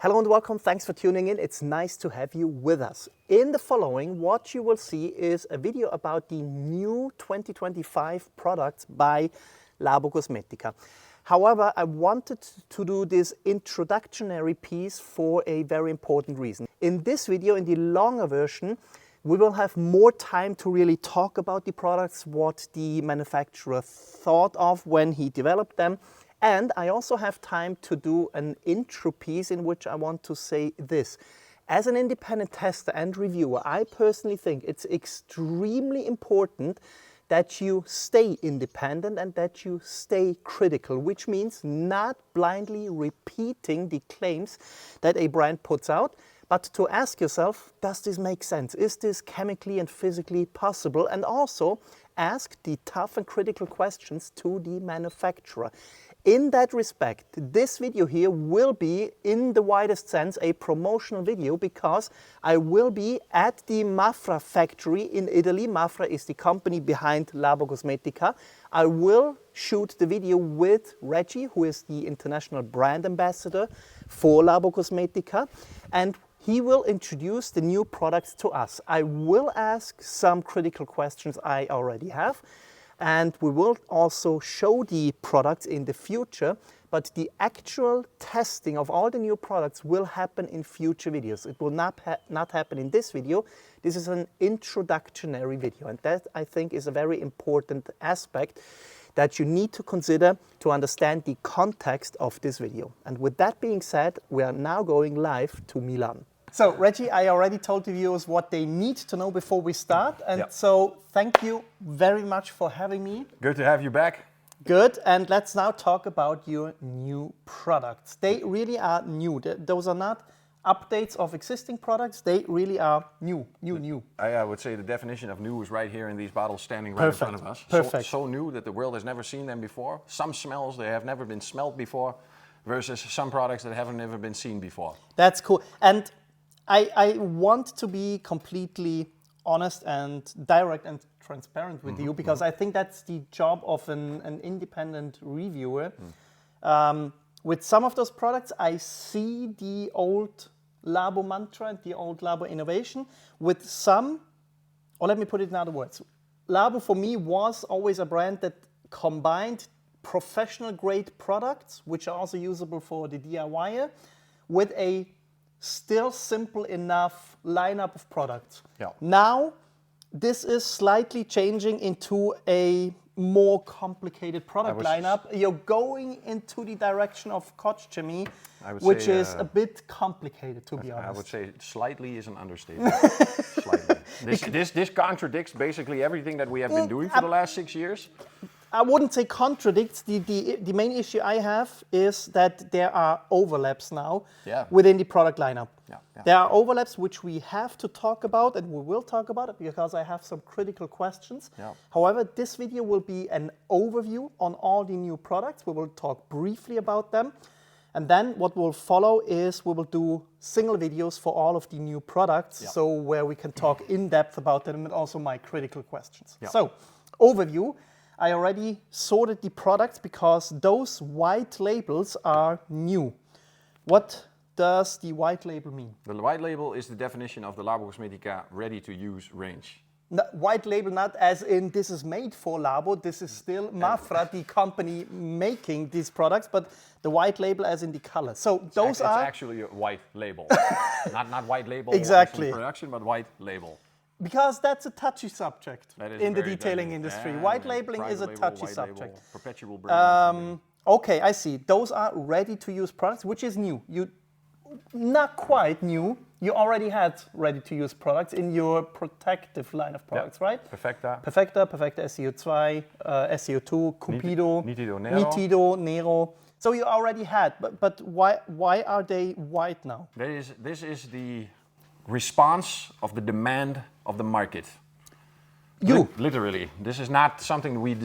Hello and welcome, thanks for tuning in. It's nice to have you with us. In the following, what you will see is a video about the new 2025 products by Labocosmetica. However, I wanted to do this introductory piece for a very important reason. In this video, in the longer version, we will have more time to really talk about the products, what the manufacturer thought of when he developed them. And I also have time to do an intro piece in which I want to say this. As an independent tester and reviewer, I personally think it's extremely important that you stay independent and that you stay critical, which means not blindly repeating the claims that a brand puts out, but to ask yourself, does this make sense? Is this chemically and physically possible? And also ask the tough and critical questions to the manufacturer. In that respect, this video here will be, in the widest sense, a promotional video because I will be at the Mafra factory in Italy. Mafra is the company behind Labocosmetica. I will shoot the video with Reggy, who is the international brand ambassador for Labocosmetica, and he will introduce the new products to us. I will ask some critical questions I already have, and we will also show the products in the future, but the actual testing of all the new products will happen in future videos. It will not happen in this video. This is an introductory video, and that I think is a very important aspect that you need to consider to understand the context of this video. And with that being said, we are now going live to Milan. So, Reggy, I already told the viewers what they need to know before we start. And so, thank you very much for having me. Good to have you back. Good. And let's now talk about your new products. They really are new. Those are not updates of existing products. They really are new. I would say the definition of new is right here in these bottles standing right in front of us. Perfect. So new that the world has never seen them before. Some smells, they have never been smelled before, versus some products that haven't never been seen before. That's cool. And I want to be completely honest and direct and transparent with you because I think that's the job of an independent reviewer. With some of those products, I see the old Labo mantra and the old Labo innovation. With some, or let me put it in other words, Labo for me was always a brand that combined professional grade products, which are also usable for the DIYer, with a still simple enough lineup of products. Yeah. Now, this is slightly changing into a more complicated product lineup. You're going into the direction of Koch chemie, which is a bit complicated, to be honest. I would say slightly is an understatement. Slightly. This contradicts basically everything that we have been doing for the last 6 years. I wouldn't say contradicts. The main issue I have is that there are overlaps now within the product lineup. There are overlaps which we have to talk about, and we will talk about it because I have some critical questions. However, this video will be an overview on all the new products. We will talk briefly about them. And then what will follow is we will do single videos for all of the new products, so where we can talk in depth about them and also my critical questions. So, overview. I already sorted the products because those white labels are new. What does the white label mean? The white label is the definition of the Labocosmetica ready-to-use range. White label not as in this is made for Labo, this is still Mafra, the company making these products, but the white label as in the color. So those are... It's actually a white label. not white label exactly. in production, but white label. Because that's a touchy subject in the detailing industry. Yeah, white labeling is a touchy subject. Label, perpetual brand. Okay, I see. Those are ready-to-use products, which is new. Not quite new. You already had ready-to-use products in your protective line of products, right? Perfecta SEO2, SEO2, Cupido, Nitido, Nero. So you already had, but why are they white now? This is the response of the demand of the market. Literally. This is not something we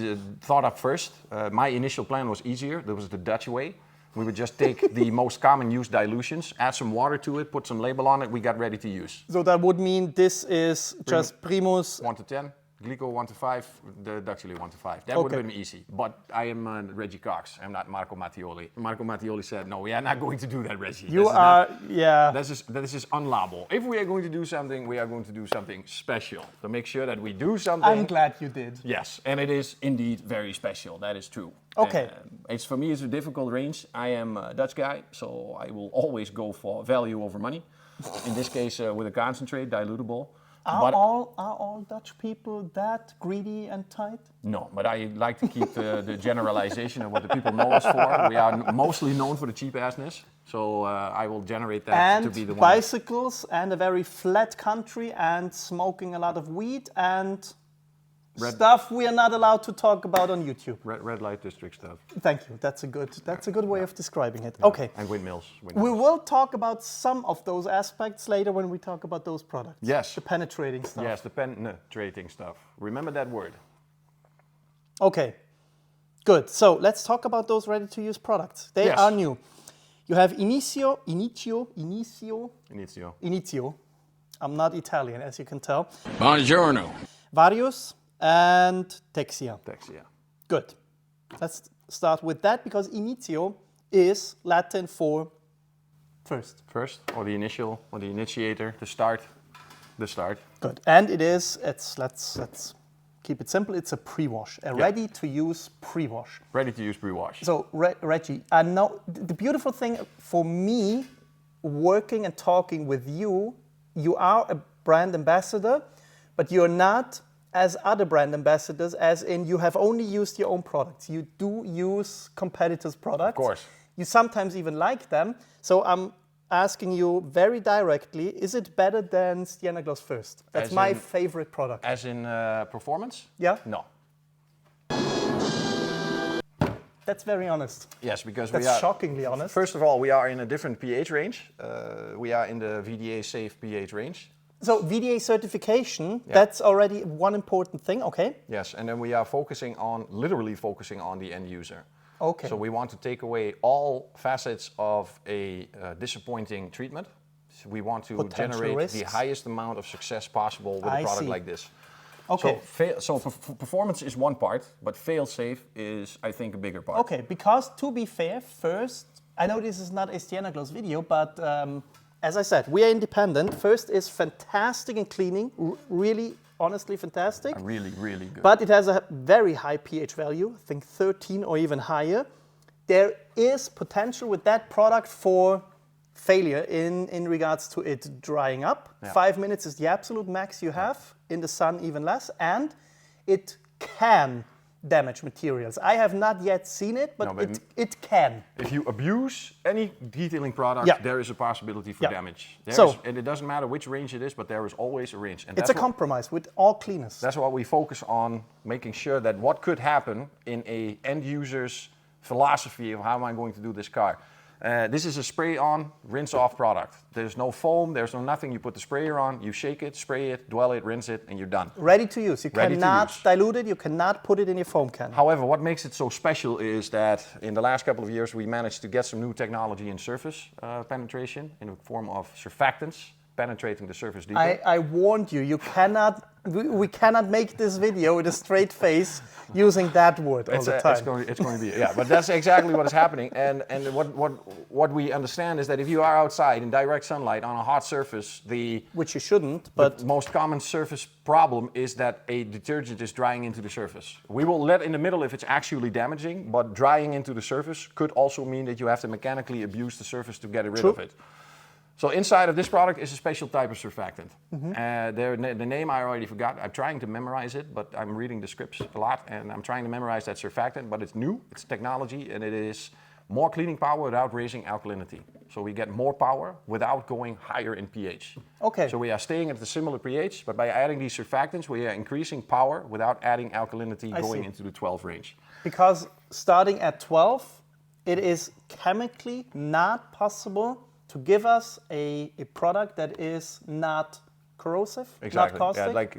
thought of first. My initial plan was easier. That was the Dutch way. We would just take the most common used dilutions, add some water to it, put some label on it, we got ready to use. So that would mean this is just Primus 1 to 10. Glico 1 to 5, the Duxuly 1 to 5. That would have been easy. But I am Reggie Cox. I'm not Marco Mattioli. Marco Mattioli said, no, we are not going to do that, Reggie. You are, This is unlawful. If we are going to do something, we are going to do something special. To make sure that we do something. I'm glad you did. Yes, and it is indeed very special. That is true. Okay. For me, it's a difficult range. I am a Dutch guy, so I will always go for value over money. In this case, with a concentrate, dilutable. Are all Dutch people that greedy and tight? No, but I like to keep the generalization of what the people know us for. We are mostly known for the cheap assness, so I will generate that to be the one. And bicycles and a very flat country and smoking a lot of weed and stuff we are not allowed to talk about on YouTube. Red light district stuff. Thank you. That's a good way of describing it. Yeah. Okay. And windmills. We will talk about some of those aspects later when we talk about those products. Yes. The penetrating stuff. Yes, the penetrating stuff. Remember that word. Okay. Good. So let's talk about those ready-to-use products. They are new. You have Initio. I'm not Italian, as you can tell. Buongiorno. Varios and Texia. Good. Let's start with that because Initio is Latin for first. First, or the initial, or the initiator, the start. Good. And it is, let's keep it simple, it's a pre-wash, ready-to-use pre-wash. Ready-to-use pre-wash. So, Reggie, I know the beautiful thing for me, working and talking with you, you are a brand ambassador, but you're not as other brand ambassadors, as in you have only used your own products. You do use competitors' products. Of course. You sometimes even like them. So I'm asking you very directly, is it better than Sienna Gloss First? That's my favorite product. As in performance? Yeah? No. That's very honest. Yes, because That's shockingly honest. First of all, we are in a different pH range. We are in the VDA safe pH range. So VDA certification, that's already one important thing, okay? Yes, and then we are literally focusing on the end user. Okay. So we want to take away all facets of a disappointing treatment. So we want to generate the highest amount of success possible with a product like this. Okay. So performance is one part, but fail-safe is, I think, a bigger part. Okay, because to be fair, first, I know this is not a Sienna Gloss video, but as I said, we are independent. First is fantastic in cleaning, really, honestly fantastic. Really, really good. But it has a very high pH value, I think 13 or even higher. There is potential with that product for failure in regards to it drying up. Yeah. 5 minutes is the absolute max you have, in the sun even less, and it can damage materials. I have not yet seen it, but it can. If you abuse any detailing product, there is a possibility for damage. And it doesn't matter which range it is, but there is always a range. And it's a compromise with all cleaners. That's why we focus on making sure that what could happen in a end user's philosophy of how am I going to do this car. This is a spray-on, rinse-off product. There's no foam, there's no nothing. You put the sprayer on, you shake it, spray it, dwell it, rinse it, and you're done. Ready to use. You cannot dilute it, you cannot put it in your foam can. However, what makes it so special is that in the last couple of years we managed to get some new technology in surface penetration in the form of surfactants penetrating the surface deeper. I warned you, we cannot make this video with a straight face using that word all the time. It's going to be, but that's exactly what is happening. And what we understand is that if you are outside in direct sunlight on a hot surface, which you shouldn't, but the most common surface problem is that a detergent is drying into the surface. We will let in the middle if it's actually damaging, but drying into the surface could also mean that you have to mechanically abuse the surface to get rid of it. So inside of this product is a special type of surfactant. The name I already forgot. I'm trying to memorize it, but I'm reading the scripts a lot, and I'm trying to memorize that surfactant, but it's new, it's technology, and it is more cleaning power without raising alkalinity. So we get more power without going higher in pH. Okay. So we are staying at the similar pH, but by adding these surfactants, we are increasing power without adding alkalinity going into the 12 range. Because starting at 12, it is chemically not possible to give us a product that is not corrosive, not caustic. Yeah, like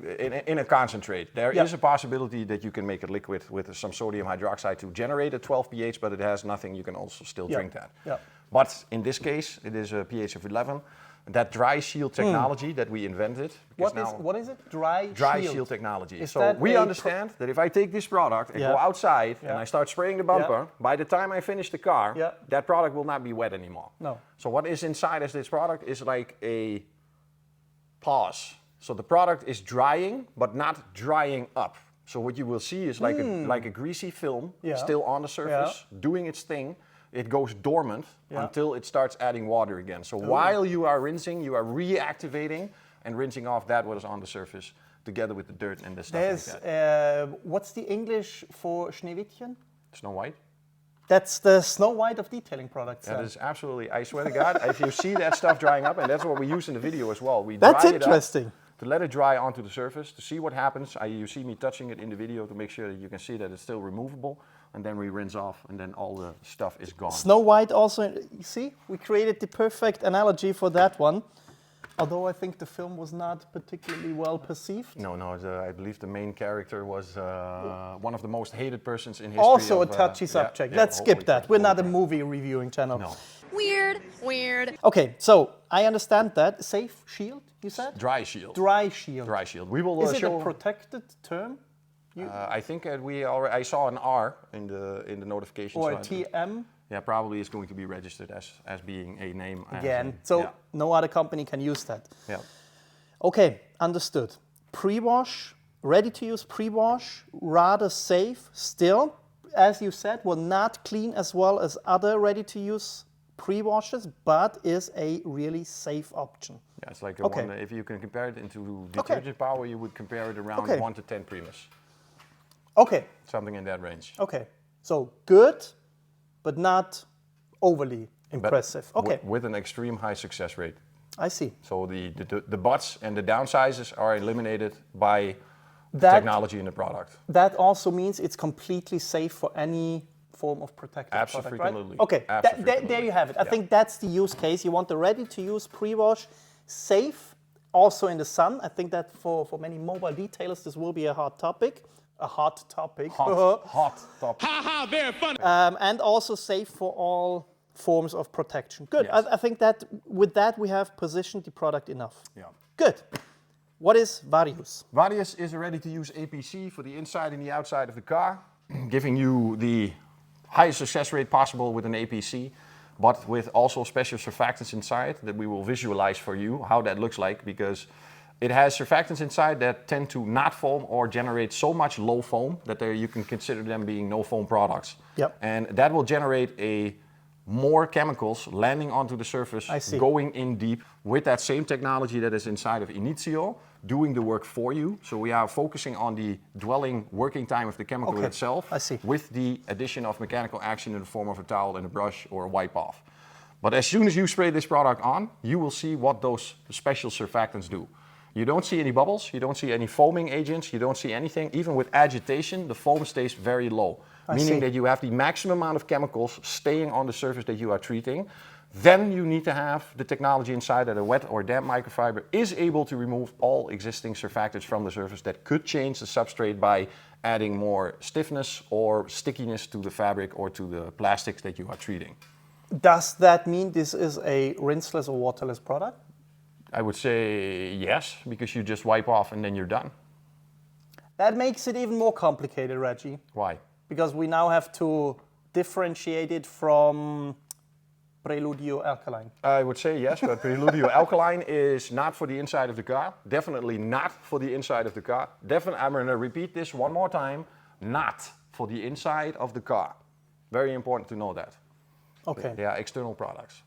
in a concentrate. There is a possibility that you can make it liquid with some sodium hydroxide to generate a 12 pH, but it has nothing. You can also still drink that. But in this case, it is a pH of 11. That dry shield technology that we invented. What is it? Dry shield technology. Is so we understand that if I take this product and go outside and I start spraying the bumper, by the time I finish the car, that product will not be wet anymore. No. So what is inside of this product is like a pause. So the product is drying, but not drying up. So what you will see is like a greasy film still on the surface, doing its thing. It goes dormant until it starts adding water again. So while you are rinsing, you are reactivating and rinsing off that what is on the surface together with the dirt and the stuff like that. What's the English for Schneewittchen? Snow White. That's the Snow White of detailing products. That is absolutely, I swear to God, if you see that stuff drying up, and that's what we use in the video as well. We That's dry interesting. It up to let it dry onto the surface, to see what happens. You see me touching it in the video to make sure that you can see that it's still removable. And then we rinse off, and then all the stuff is gone. Snow White also, you see, we created the perfect analogy for that one. Although I think the film was not particularly well perceived. No, I believe the main character was one of the most hated persons in history. Also a touchy subject. Let's skip that. We're not a movie reviewing channel. No. Weird. Okay, so I understand that. Safe shield, you said? Dry shield. Dry shield. Dry shield. We will Is it show. a protected term? I think I saw an R in the notification. Or a TM? Yeah, probably is going to be registered as being a name. Again, so no other company can use that. Yeah. Okay, understood. Pre-wash, ready to use pre-wash, rather safe still. As you said, will not clean as well as other ready to use pre-washes, but is a really safe option. Yeah, it's like one, if you can compare it into detergent power, you would compare it around 1 to 10 Primus. Okay. Something in that range. Okay. So good, but not overly impressive. But okay. With an extreme high success rate. I see. So the buts and the downsizes are eliminated by the technology in the product. That also means it's completely safe for any form of protective Absolutely. product, right? Okay, there you have it. I think that's the use case. You want the ready-to-use pre-wash, safe, also in the sun. I think that for many mobile detailers, this will be a hot topic. A hot topic. Hot topic. Haha, very funny. And also safe for all forms of protection. Good. Yes. I think that with that we have positioned the product enough. Yeah. Good. What is Varios? Varios is a ready-to-use APC for the inside and the outside of the car, giving you the highest success rate possible with an APC, but with also special surfactants inside that we will visualize for you how that looks like, because it has surfactants inside that tend to not foam or generate so much low foam that you can consider them being no foam products. Yep. And that will generate more chemicals landing onto the surface, going in deep with that same technology that is inside of Initio, doing the work for you. So we are focusing on the dwelling working time of the chemical itself, with the addition of mechanical action in the form of a towel and a brush or a wipe off. But as soon as you spray this product on, you will see what those special surfactants do. You don't see any bubbles, you don't see any foaming agents, you don't see anything. Even with agitation, the foam stays very low, meaning that you have the maximum amount of chemicals staying on the surface that you are treating. Then you need to have the technology inside that a wet or damp microfiber is able to remove all existing surfactants from the surface that could change the substrate by adding more stiffness or stickiness to the fabric or to the plastics that you are treating. Does that mean this is a rinseless or waterless product? I would say yes, because you just wipe off and then you're done. That makes it even more complicated, Reggie. Why? Because we now have to differentiate it from Preludio Alkaline. I would say yes, but Preludio Alkaline is not for the inside of the car. Definitely not for the inside of the car. I'm going to repeat this one more time. Not for the inside of the car. Very important to know that. Okay. They are external products.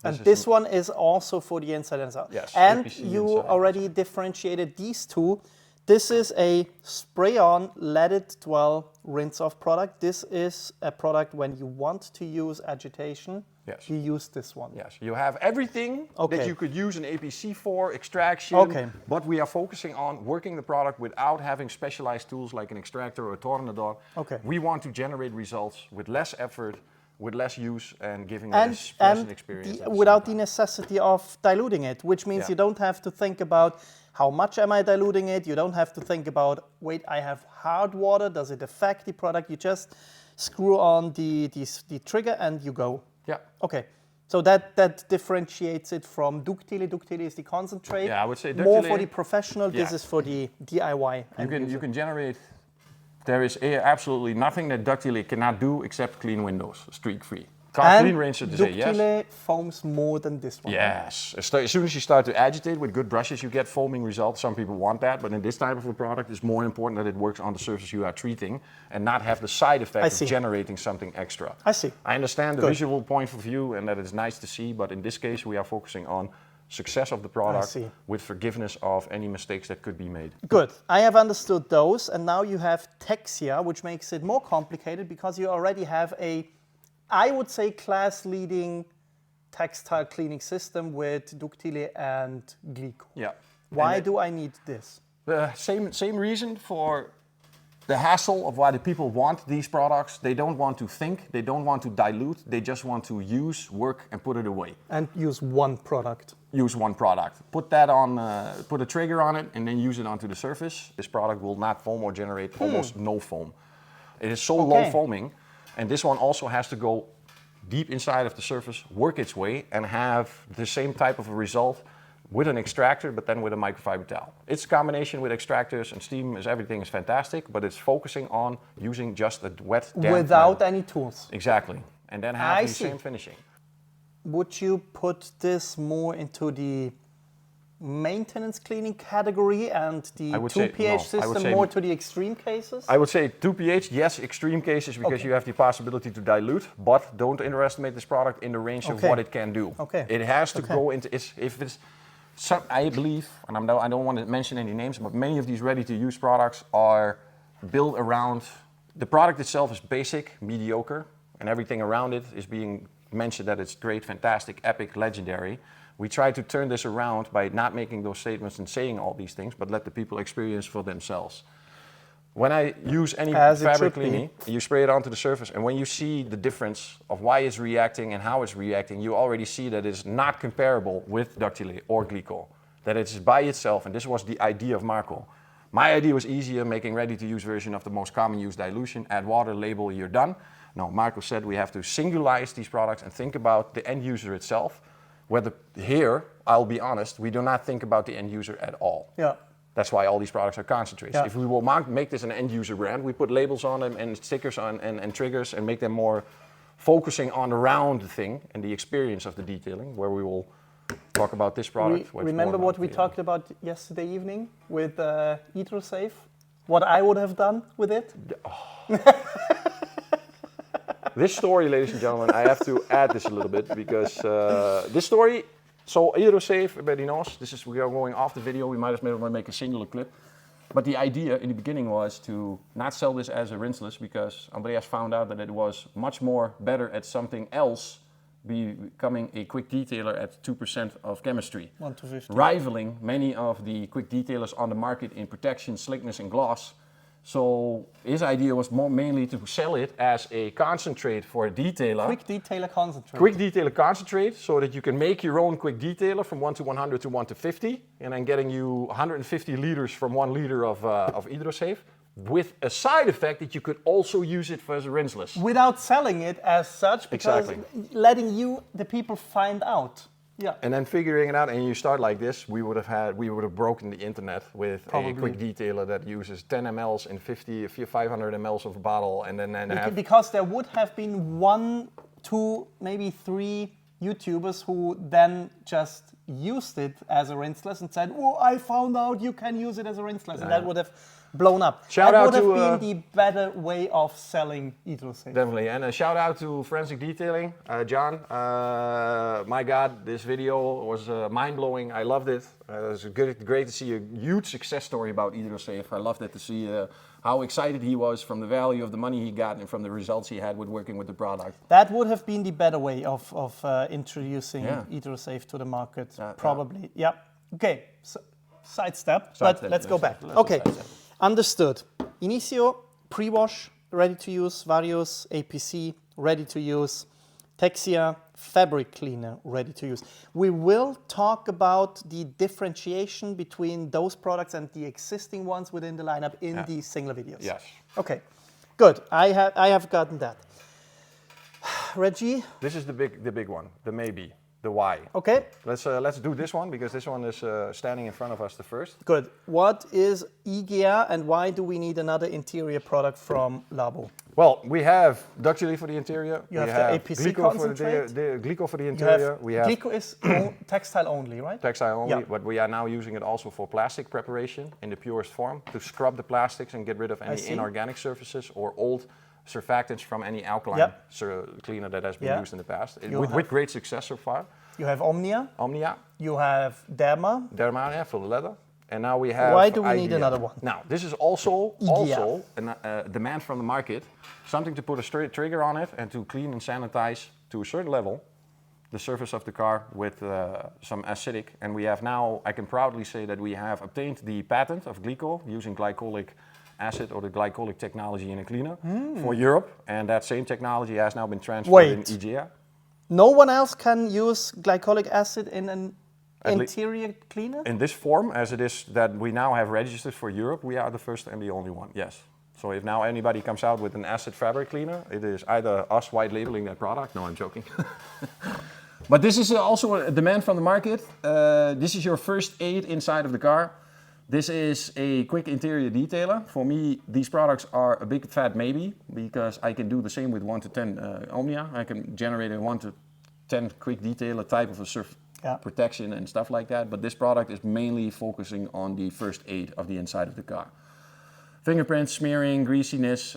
And this one is also for the inside and outside. Yes. And APC you inside. already differentiated these two. This is a spray-on, let it dwell, rinse-off product. This is a product when you want to use agitation, you use this one. Yes, you have everything that you could use an APC for, extraction, but we are focusing on working the product without having specialized tools like an extractor or a tornador. We want to generate results with less effort, with less use, and giving this pleasant experience. Without the necessity of diluting it, which means you don't have to think about how much am I diluting it. You don't have to think about, wait, I have hard water, does it affect the product? You just screw on the trigger and you go. Yeah. Okay. So that differentiates it from Ductile. Ductile is the concentrate. Yeah, I would say more Ductile- for the professional. This Yeah. is for the DIY. You can generate. There is absolutely nothing that Ductile cannot do except clean windows, streak-free. Clean range, so to say, yes. Ductile foams more than this one. Yes. As soon as you start to agitate with good brushes, you get foaming results. Some people want that, but in this type of a product, it's more important that it works on the surface you are treating and not have the side effect of generating something extra. I see. I understand the visual point of view and that it's nice to see, but in this case, we are focusing on success of the product with forgiveness of any mistakes that could be made. Good. I have understood those, and now you have Texia, which makes it more complicated because you already have I would say class-leading textile cleaning system with Ductile and Glico. Yeah. Why do I need this? The same reason for the hassle of why the people want these products. They don't want to think, they don't want to dilute, they just want to use, work, and put it away. And use one product. Use one product. Put that on, put a trigger on it, and then use it onto the surface. This product will not foam or generate almost no foam. It is so low foaming. And this one also has to go deep inside of the surface, work its way, and have the same type of a result with an extractor, but then with a microfiber towel. Its combination with extractors and steam everything is fantastic, but it's focusing on using just a wet, damp without any tools. Exactly. And then have the same finishing. Would you put this more into the maintenance cleaning category and the 2 pH system more to the extreme cases? I would say 2 pH, yes, extreme cases because you have the possibility to dilute, but don't underestimate this product in the range of what it can do. It has to go into, I believe, and I don't want to mention any names, but many of these ready-to-use products are built around, the product itself is basic, mediocre, and everything around it is being mentioned that it's great, fantastic, epic, legendary. We try to turn this around by not making those statements and saying all these things, but let the people experience for themselves. When I use any fabric cleaning, you spray it onto the surface, and when you see the difference of why it's reacting and how it's reacting, you already see that it's not comparable with Ductile or Glico. That it's by itself, and this was the idea of Marco. My idea was easier, making ready-to-use version of the most common use dilution, add water, label, you're done. No, Marco said we have to singularize these products and think about the end user itself. Whether here, I'll be honest, we do not think about the end user at all. Yeah. That's why all these products are concentrated. Yeah. If we will make this an end user brand, we put labels on them and stickers on and triggers and make them more focusing on around the thing and the experience of the detailing, where we will talk about this product. Remember what we talked about yesterday evening with HydroSafe? What I would have done with it? This story, ladies and gentlemen, I have to add this a little bit because this story, so HydroSafe, everybody knows, we are going off the video, we might as well make a singular clip. But the idea in the beginning was to not sell this as a rinseless because Andreas found out that it was much more better at something else, becoming a quick detailer at 2% of chemistry. 1 to 50. Rivaling many of the quick detailers on the market in protection, slickness and gloss. So his idea was mainly to sell it as a concentrate for a detailer. Quick detailer concentrate. Quick detailer concentrate, so that you can make your own quick detailer from 1 to 100 to 1 to 50, and then getting you 150 liters from 1 liter of HydroSafe, with a side effect that you could also use it as a rinseless. Without selling it as such, because letting the people find out. Yeah. And then figuring it out, and you start like this, we would have broken the internet with a quick detailer that uses 10 mLs in 500 mLs of a bottle, and then because there would have been 1, 2, maybe 3 YouTubers who then just used it as a rinseless and said, "Oh, I found out you can use it as a rinseless," and that would have blown up. Shout out that would have been the better way of selling HydroSafe. Definitely, and a shout out to Forensic Detailing, John. My God, this video was mind-blowing. I loved it. It was great to see a huge success story about HydroSafe. I loved it to see how excited he was from the value of the money he got and from the results he had with working with the product. That would have been the better way of introducing HydroSafe to the market, probably. Yeah. Okay, so, sidestep, but let's go back. Okay. Understood. Initio, pre-wash, ready to use. Varios APC, ready to use. Texia, fabric cleaner, ready to use. We will talk about the differentiation between those products and the existing ones within the lineup in these single videos. Yes. Okay, good. I have gotten that. Reggie? This is the big one, the maybe, the why. Okay. Let's do this one because this one is standing in front of us the first. Good. What is Igea and why do we need another interior product from Labo? Well, we have duct jelly for the interior. You have the APC concentrate. The Glico for the interior. We have Glico is textile only, right? Textile only, Yeah. but we are now using it also for plastic preparation in the purest form to scrub the plastics and get rid of any inorganic surfaces or old surfactants from any alkaline cleaner that has been used in the past, with great success so far. You have Omnia. Omnia. You have Derma. Derma, yeah, for the leather. And now we have Why do we Igea. need another one? Now, this is also a demand from the market, something to put a straight trigger on it and to clean and sanitize to a certain level the surface of the car with some acidic. And we have now, I can proudly say that we have obtained the patent of Glico using glycolic acid or the glycolic technology in a cleaner for Europe. And that same technology has now been transferred in Igea. No one else can use glycolic acid in an interior cleaner? In this form, as it is that we now have registered for Europe, we are the first and the only one, yes. So if now anybody comes out with an acid fabric cleaner, it is either us white labeling that product. No, I'm joking. But this is also a demand from the market. This is your first aid inside of the car. This is a quick interior detailer. For me, these products are a big fat maybe, because I can do the same with 1 to 10 Omnia. I can generate a 1 to 10 quick detailer type of a surf protection and stuff like that. But this product is mainly focusing on the first aid of the inside of the car. Fingerprints, smearing, greasiness,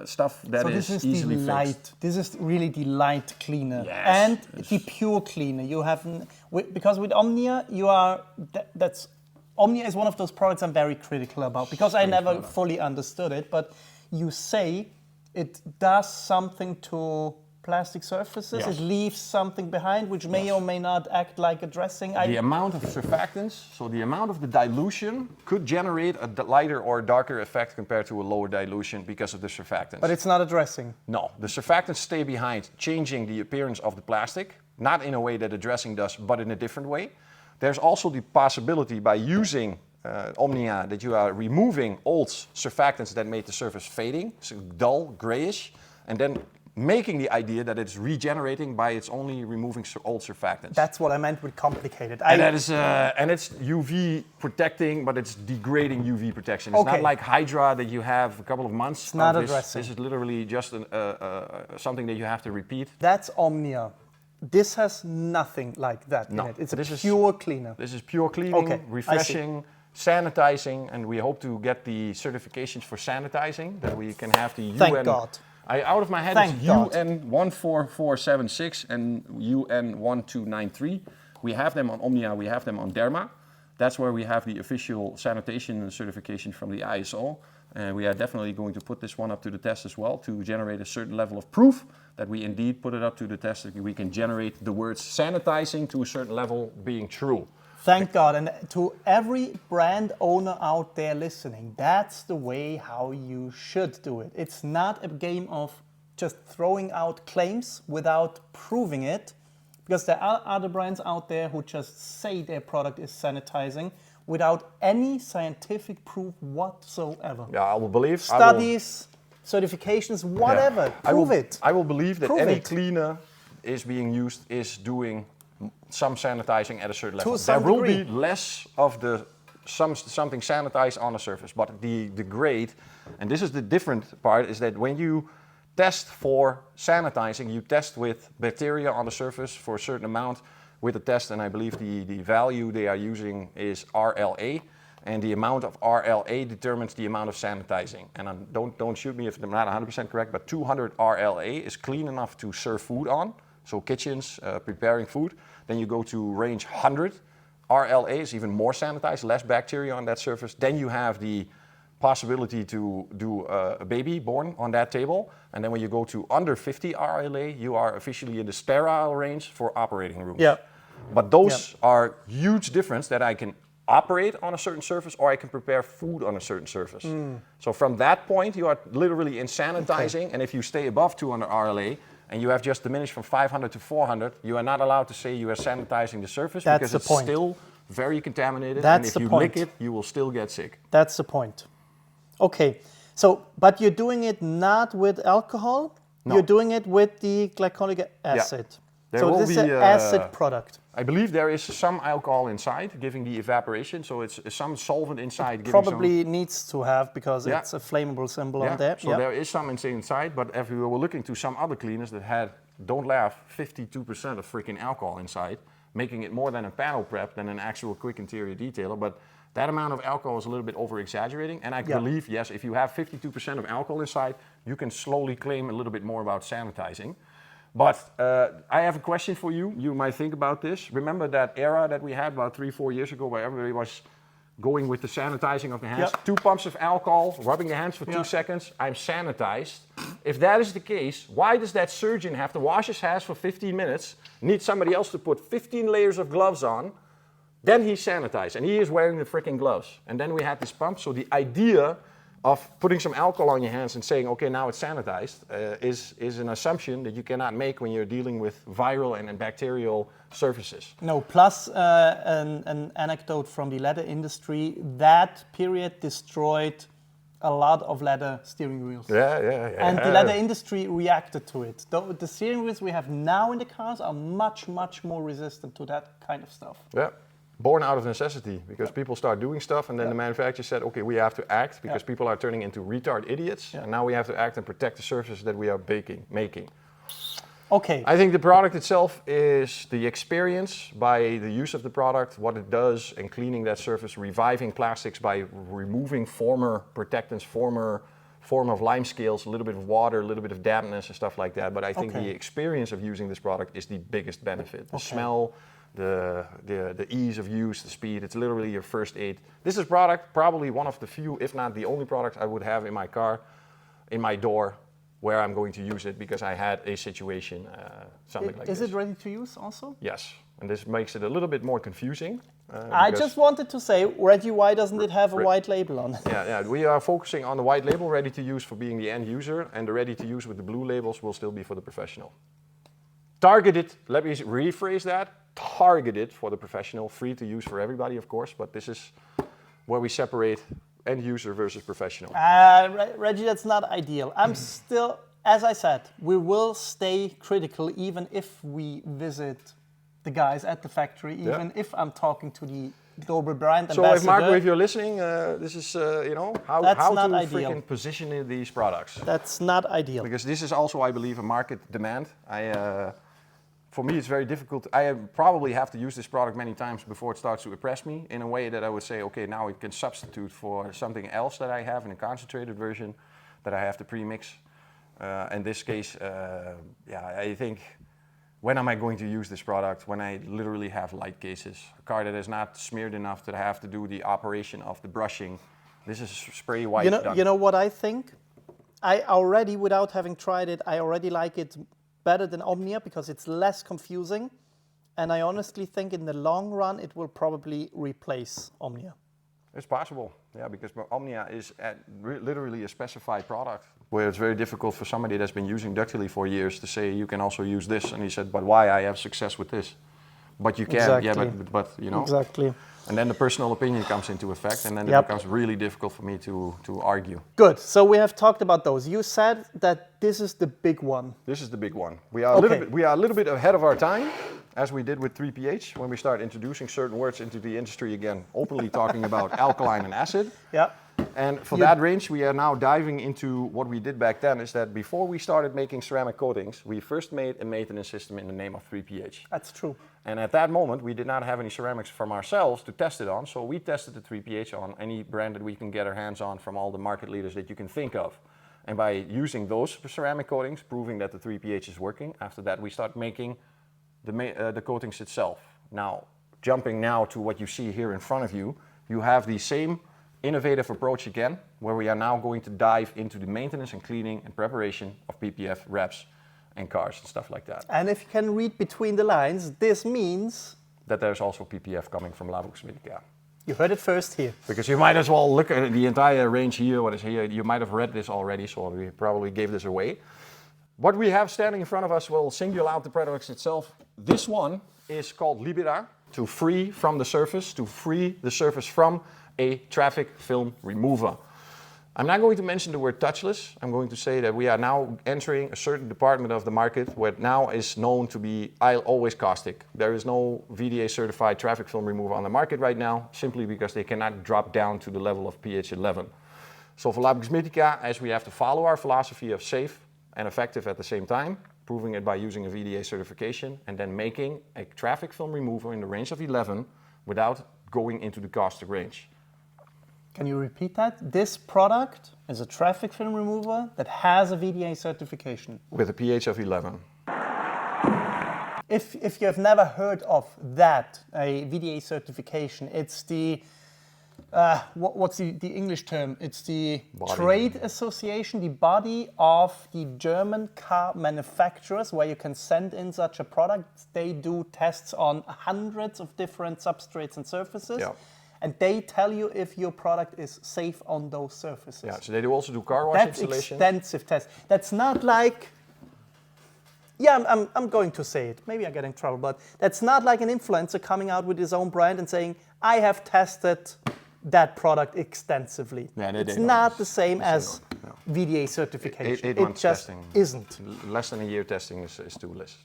stuff that is easily fixed. This is really the light cleaner and the pure cleaner. You have, because with Omnia, you are, Omnia is one of those products I'm very critical about because I never fully understood it, but you say it does something to plastic surfaces, it leaves something behind which may or may not act like a dressing. The amount of surfactants, so the amount of the dilution could generate a lighter or darker effect compared to a lower dilution because of the surfactants. But it's not a dressing. No, the surfactants stay behind, changing the appearance of the plastic, not in a way that a dressing does, but in a different way. There's also the possibility by using Omnia that you are removing old surfactants that made the surface fading, so dull, grayish, and then making the idea that it's regenerating by its only removing old surfactants. That's what I meant with complicated. And that is, and it's UV protecting, but it's degrading UV protection. It's not like Hydra that you have a couple of months. It's not a dressing. This is literally just something that you have to repeat. That's Omnia. This has nothing like that in it. It's a pure cleaner. This is pure cleaning, refreshing, sanitizing, and we hope to get the certifications for sanitizing, that we can have the UN. Thank God. Out of my head, it's UN 14476 and UN 1293. We have them on Omnia, we have them on Derma. That's where we have the official sanitation certification from the ISO. And we are definitely going to put this one up to the test as well to generate a certain level of proof that we indeed put it up to the test, that we can generate the words sanitizing to a certain level being true. Thank God. And to every brand owner out there listening, that's the way how you should do it. It's not a game of just throwing out claims without proving it, because there are other brands out there who just say their product is sanitizing without any scientific proof whatsoever. Yeah, I will believe. Studies, certifications, whatever. Prove it. I will believe that any cleaner is being used is doing some sanitizing at a certain level. There will be less of the something sanitized on the surface, but the grade, and this is the different part, is that when you test for sanitizing, you test with bacteria on the surface for a certain amount with a test, and I believe the value they are using is RLA, and the amount of RLA determines the amount of sanitizing. And don't shoot me if I'm not 100% correct, but 200 RLA is clean enough to serve food on, so kitchens, preparing food. Then you go to range 100 RLA is even more sanitized, less bacteria on that surface. Then you have the possibility to do a baby born on that table. And then when you go to under 50 RLA, you are officially in the sterile range for operating rooms. Yeah. But those are huge difference that I can operate on a certain surface or I can prepare food on a certain surface. So from that point, you are literally in sanitizing. And if you stay above 200 RLA, and you have just diminished from 500 to 400, you are not allowed to say you are sanitizing the surface because it's still very contaminated. And if you lick it, you will still get sick. That's the point. Okay, so, but you're doing it not with alcohol, No. You're doing it with the glycolic acid. There So will this is be, an acid product. I believe there is some alcohol inside giving the evaporation, so it's some solvent inside. Giving Probably needs to have because Yeah. it's a flammable symbol yeah. on there. So there is some inside, but if we were looking to some other cleaners that had, don't laugh, 52% of freaking alcohol inside, making it more than a panel prep than an actual quick interior detailer. But that amount of alcohol is a little bit over-exaggerating, and I believe, yes, if you have 52% of alcohol inside, you can slowly claim a little bit more about sanitizing. But I have a question for you. You might think about this. Remember that era that we had about 3-4 years ago where everybody was going with the sanitizing of the hands? Yep. 2 pumps of alcohol, rubbing the hands for 2 seconds, I'm sanitized. If that is the case, why does that surgeon have to wash his hands for 15 minutes, need somebody else to put 15 layers of gloves on, then he's sanitized, and he is wearing the freaking gloves. And then we had this pump, so the idea of putting some alcohol on your hands and saying, okay, now it's sanitized, is an assumption that you cannot make when you're dealing with viral and bacterial surfaces. No, plus an anecdote from the leather industry, that period destroyed a lot of leather steering wheels. Yeah. And the leather industry reacted to it. The steering wheels we have now in the cars are much, much more resistant to that kind of stuff. Yeah. Born out of necessity, because people start doing stuff and then the manufacturer said, okay, we have to act because people are turning into retard idiots, and now we have to act and protect the surfaces that we are making. Okay. I think the product itself is the experience by the use of the product, what it does, and cleaning that surface, reviving plastics by removing former protectants, form of lime scales, a little bit of water, a little bit of dampness and stuff like that. But I think the experience of using this product is the biggest benefit. The smell, the ease of use, the speed, it's literally your first aid. This is product, probably one of the few, if not the only product I would have in my car, in my door, where I'm going to use it because I had a situation, something like this. Is it ready to use also? Yes, and this makes it a little bit more confusing. I just wanted to say, Reggie, why doesn't it have a white label on it? Yeah, we are focusing on the white label, ready to use for being the end user, and the ready to use with the blue labels will still be for the professional. Targeted, let me rephrase that, targeted for the professional, free to use for everybody, of course, but this is where we separate end user versus professional. Reggie, that's not ideal. I'm still, as I said, we will stay critical even if we visit the guys at the factory, even if I'm talking to the global brand ambassador. So if Marco, if you're listening, this is, how to freaking position these products. That's not ideal. Because this is also, I believe, a market demand. For me, it's very difficult. I probably have to use this product many times before it starts to impress me in a way that I would say, okay, now it can substitute for something else that I have in a concentrated version that I have to pre-mix. In this case, I think, when am I going to use this product? When I literally have light cases. A car that is not smeared enough that I have to do the operation of the brushing. This is spray white. You know what I think? I already, without having tried it, I already like it better than Omnia because it's less confusing, and I honestly think in the long run it will probably replace Omnia. It's possible, yeah, because Omnia is literally a specified product where it's very difficult for somebody that's been using Ductily for years to say you can also use this, and he said, but why? I have success with this. But you can, exactly. but you know. Exactly. And then the personal opinion comes into effect, and then it becomes really difficult for me to argue. Good. So we have talked about those. You said that this is the big one. This is the big one. We are a little bit ahead of our time, as we did with 3pH when we start introducing certain words into the industry again, openly talking about alkaline and acid. Yeah. And for that range, we are now diving into what we did back then. Is that before we started making ceramic coatings, we first made a maintenance system in the name of 3pH. That's true. And at that moment, we did not have any ceramics from ourselves to test it on, so we tested the 3pH on any brand that we can get our hands on from all the market leaders that you can think of. And by using those ceramic coatings, proving that the 3pH is working, after that we start making the coatings itself. Now, jumping now to what you see here in front of you, you have the same innovative approach again, where we are now going to dive into the maintenance and cleaning and preparation of PPF wraps and cars and stuff like that. And if you can read between the lines, this means that there's also PPF coming from Labocosmetica. You heard it first here. Because you might as well look at the entire range here, what is here. You might have read this already, so we probably gave this away. What we have standing in front of us will single out the products itself. This one is called Libera, to free from the surface, to free the surface from a traffic film remover. I'm not going to mention the word touchless. I'm going to say that we are now entering a certain department of the market where now is known to be always caustic. There is no VDA certified traffic film remover on the market right now, simply because they cannot drop down to the level of pH 11. So for Labocosmetica, as we have to follow our philosophy of safe and effective at the same time, proving it by using a VDA certification and then making a traffic film remover in the range of 11 without going into the caustic range. Can you repeat that? This product is a traffic film remover that has a VDA certification. With a pH of 11. If you have never heard of that, a VDA certification, it's the, what's the English term? It's the body. trade association, the body of the German car manufacturers, where you can send in such a product. They do tests on hundreds of different substrates and surfaces. Yeah. And they tell you if your product is safe on those surfaces. Yeah, so they do also do car wash That's installation. extensive test. That's not like, yeah, I'm going to say it. Maybe I get in trouble, but that's not like an influencer coming out with his own brand and saying, I have tested that product extensively. Yeah, it's not the same as VDA certification. 8 months it just testing. isn't. Less than a year testing is too less.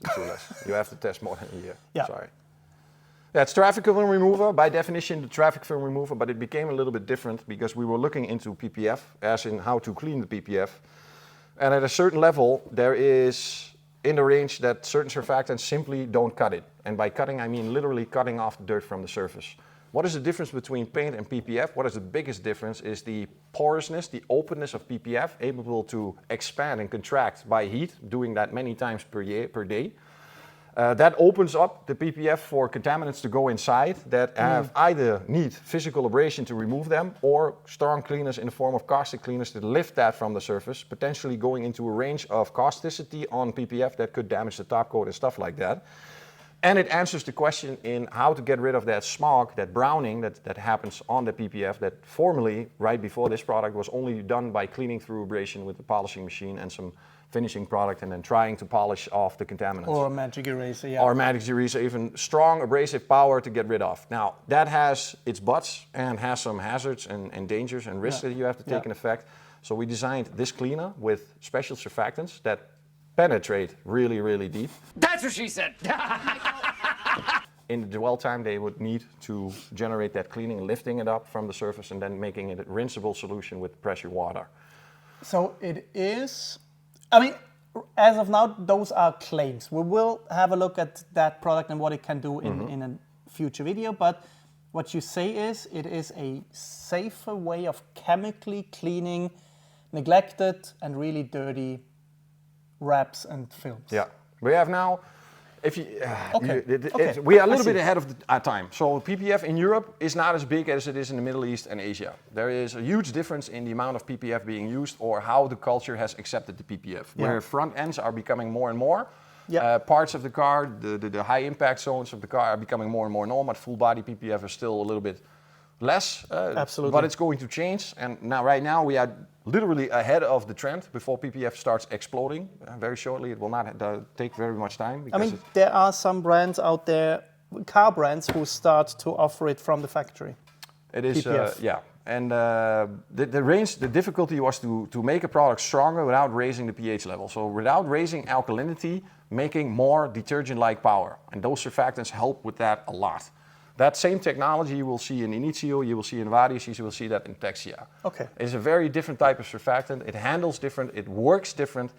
You have to test more than a year. Yeah. Sorry. That's traffic film remover, by definition the traffic film remover, but it became a little bit different because we were looking into PPF, as in how to clean the PPF. And at a certain level, there is in the range that certain surfactants simply don't cut it. And by cutting, I mean literally cutting off the dirt from the surface. What is the difference between paint and PPF? What is the biggest difference is the porousness, the openness of PPF, able to expand and contract by heat, doing that many times per day. That opens up the PPF for contaminants to go inside that have either need physical abrasion to remove them or strong cleaners in the form of caustic cleaners to lift that from the surface, potentially going into a range of causticity on PPF that could damage the top coat and stuff like that. And it answers the question in how to get rid of that smog, that browning that happens on the PPF that formerly, right before this product, was only done by cleaning through abrasion with the polishing machine and some finishing product and then trying to polish off the contaminants. Or a magic eraser, yeah. Or a magic eraser, even strong abrasive power to get rid of. Now, that has its buts and has some hazards and dangers and risks that you have to take in effect. So we designed this cleaner with special surfactants that penetrate really, really deep. That's what she said. In the dwell time, they would need to generate that cleaning, lifting it up from the surface and then making it a rinsable solution with pressure water. So it is, I mean, as of now, those are claims. We will have a look at that product and what it can do in a future video, but what you say is it is a safer way of chemically cleaning neglected and really dirty wraps and films. Yeah, we have now, if you, Okay. we are a little bit ahead of our time. So PPF in Europe is not as big as it is in the Middle East and Asia. There is a huge difference in the amount of PPF being used or how the culture has accepted the PPF. Where front ends are becoming more and more. Parts of the car, the high impact zones of the car are becoming more and more normal, but full body PPF is still a little bit less. Absolutely. But it's going to change. And now, right now, we are literally ahead of the trend before PPF starts exploding. Very shortly, it will not take very much time. I mean, there are some brands out there, car brands, who start to offer it from the factory. It is, PPF. yeah. And the range, the difficulty was to make a product stronger without raising the pH level. So without raising alkalinity, making more detergent-like power. And those surfactants help with that a lot. That same technology you will see in Initio, you will see in Varios, you will see that in Texia. Okay. It's a very different type of surfactant. It handles different, it works different,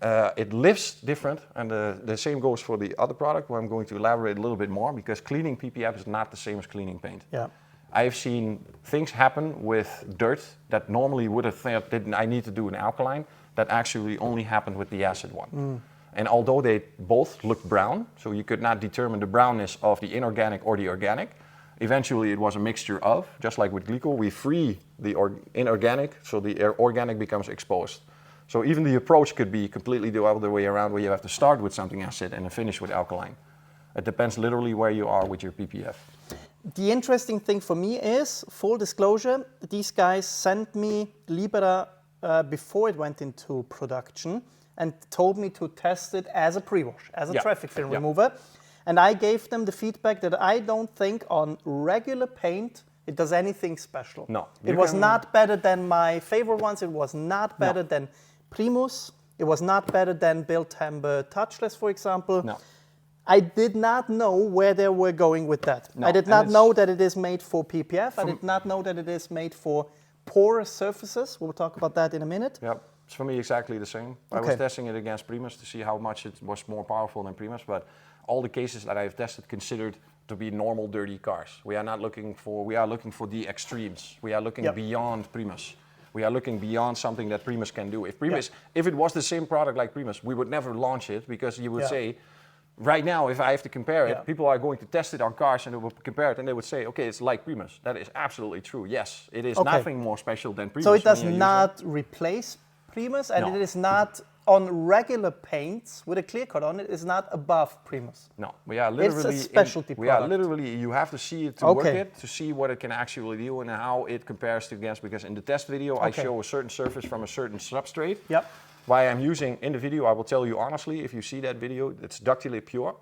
it lifts different, and the same goes for the other product, where I'm going to elaborate a little bit more, because cleaning PPF is not the same as cleaning paint. Yeah. I have seen things happen with dirt that normally would have thought I need to do an alkaline, that actually only happened with the acid one. And although they both looked brown, so you could not determine the brownness of the inorganic or the organic, eventually it was a mixture of, just like with glycol, we free the inorganic, so the organic becomes exposed. So even the approach could be completely the other way around, where you have to start with something acid and then finish with alkaline. It depends literally where you are with your PPF. The interesting thing for me is, full disclosure, these guys sent me Libera before it went into production, and told me to test it as a pre-wash, as a traffic film remover. And I gave them the feedback that I don't think on regular paint it does anything special. No. It was not better than my favorite ones. It was not better than Primus. It was not better than Build Timber Touchless, for example. No. I did not know where they were going with that. No, I did not know that it is made for PPF. I did not know that it is made for porous surfaces. We'll talk about that in a minute. Yep. It's for me exactly the same. I was testing it against Primus to see how much it was more powerful than Primus, but all the cases that I've tested considered to be normal dirty cars. We are looking for the extremes. We are looking beyond Primus. We are looking beyond something that Primus can do. If it was the same product like Primus, we would never launch it, because you would say, right now, if I have to compare it, people are going to test it on cars and they will compare it and they would say, okay, it's like Primus. That is absolutely true. Yes, it is nothing more special than Primus. So it does not replace Primus, and it is not on regular paints with a clear coat on it. Is not above Primus. No, we are literally. It's a specialty product. You have to see it to work it, to see what it can actually do and how it compares to against. Because in the test video, I show a certain surface from a certain substrate. Yep. Why I'm using in the video, I will tell you honestly, if you see that video, it's ductile pure.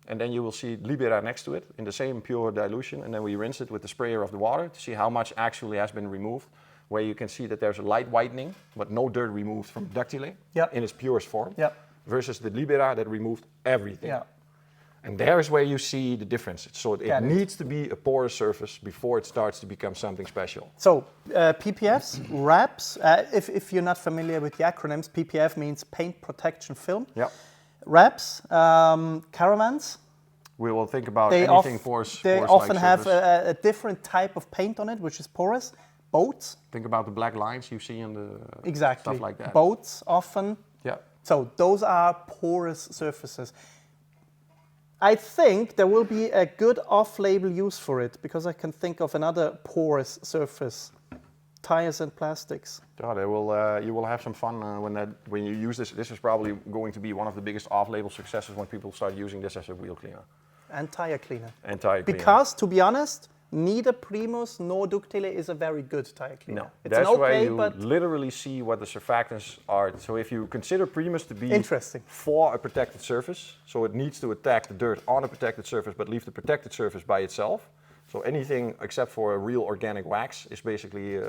And then you will see Libera next to it in the same pure dilution. And then we rinse it with the sprayer of the water to see how much actually has been removed. Where you can see that there's a light whitening, but no dirt removed from ductile in its purest form. Versus the Libera that removed everything. And there's where you see the difference. So it needs to be a porous surface before it starts to become something special. So PPFs, wraps, if you're not familiar with the acronyms, PPF means paint protection film. Wraps, caravans. We will think about anything porous. They often have a different type of paint on it, which is porous. Boats. Think about the black lines you see in the stuff like that. Boats often. Yeah. So those are porous surfaces. I think there will be a good off-label use for it, because I can think of another porous surface, tires and plastics. Yeah, you will have some fun when you use this. This is probably going to be one of the biggest off-label successes when people start using this as a wheel cleaner. And tire cleaner. And tire cleaner. Because, to be honest, neither Primus nor Ductile is a very good tire cleaner. No, that's why you literally see what the surfactants are. So if you consider Primus to be for a protected surface, so it needs to attack the dirt on a protected surface but leave the protected surface by itself. So anything except for a real organic wax is basically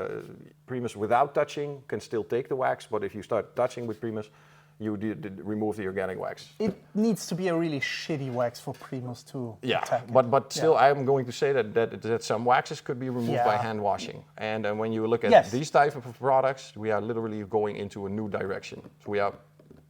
Primus without touching can still take the wax, but if you start touching with Primus, you remove the organic wax. It needs to be a really shitty wax for Primus to attack. But still, I'm going to say that some waxes could be removed by hand washing. And when you look at these type of products, we are literally going into a new direction. So we are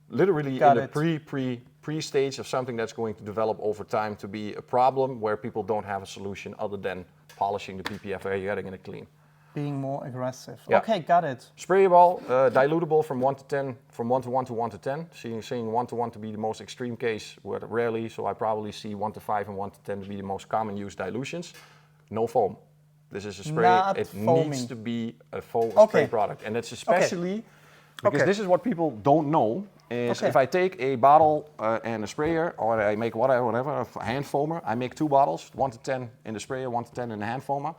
literally in the pre-stage of something that's going to develop over time to be a problem where people don't have a solution other than polishing the PPF where you're getting it clean. Being more aggressive. Yeah. Okay, got it. Sprayable, dilutable from 1 to 10, from 1 to 1 to 1 to 10. Seeing 1 to 1 to be the most extreme case, rarely, so I probably see 1 to 5 and 1 to 10 to be the most common used dilutions. No foam. This is a spray. It needs to be a spray product. And it's especially, because this is what people don't know, is if I take a bottle and a sprayer, or I make whatever, a hand foamer, I make 2 bottles, 1 to 10 in the sprayer, 1 to 10 in the hand foamer.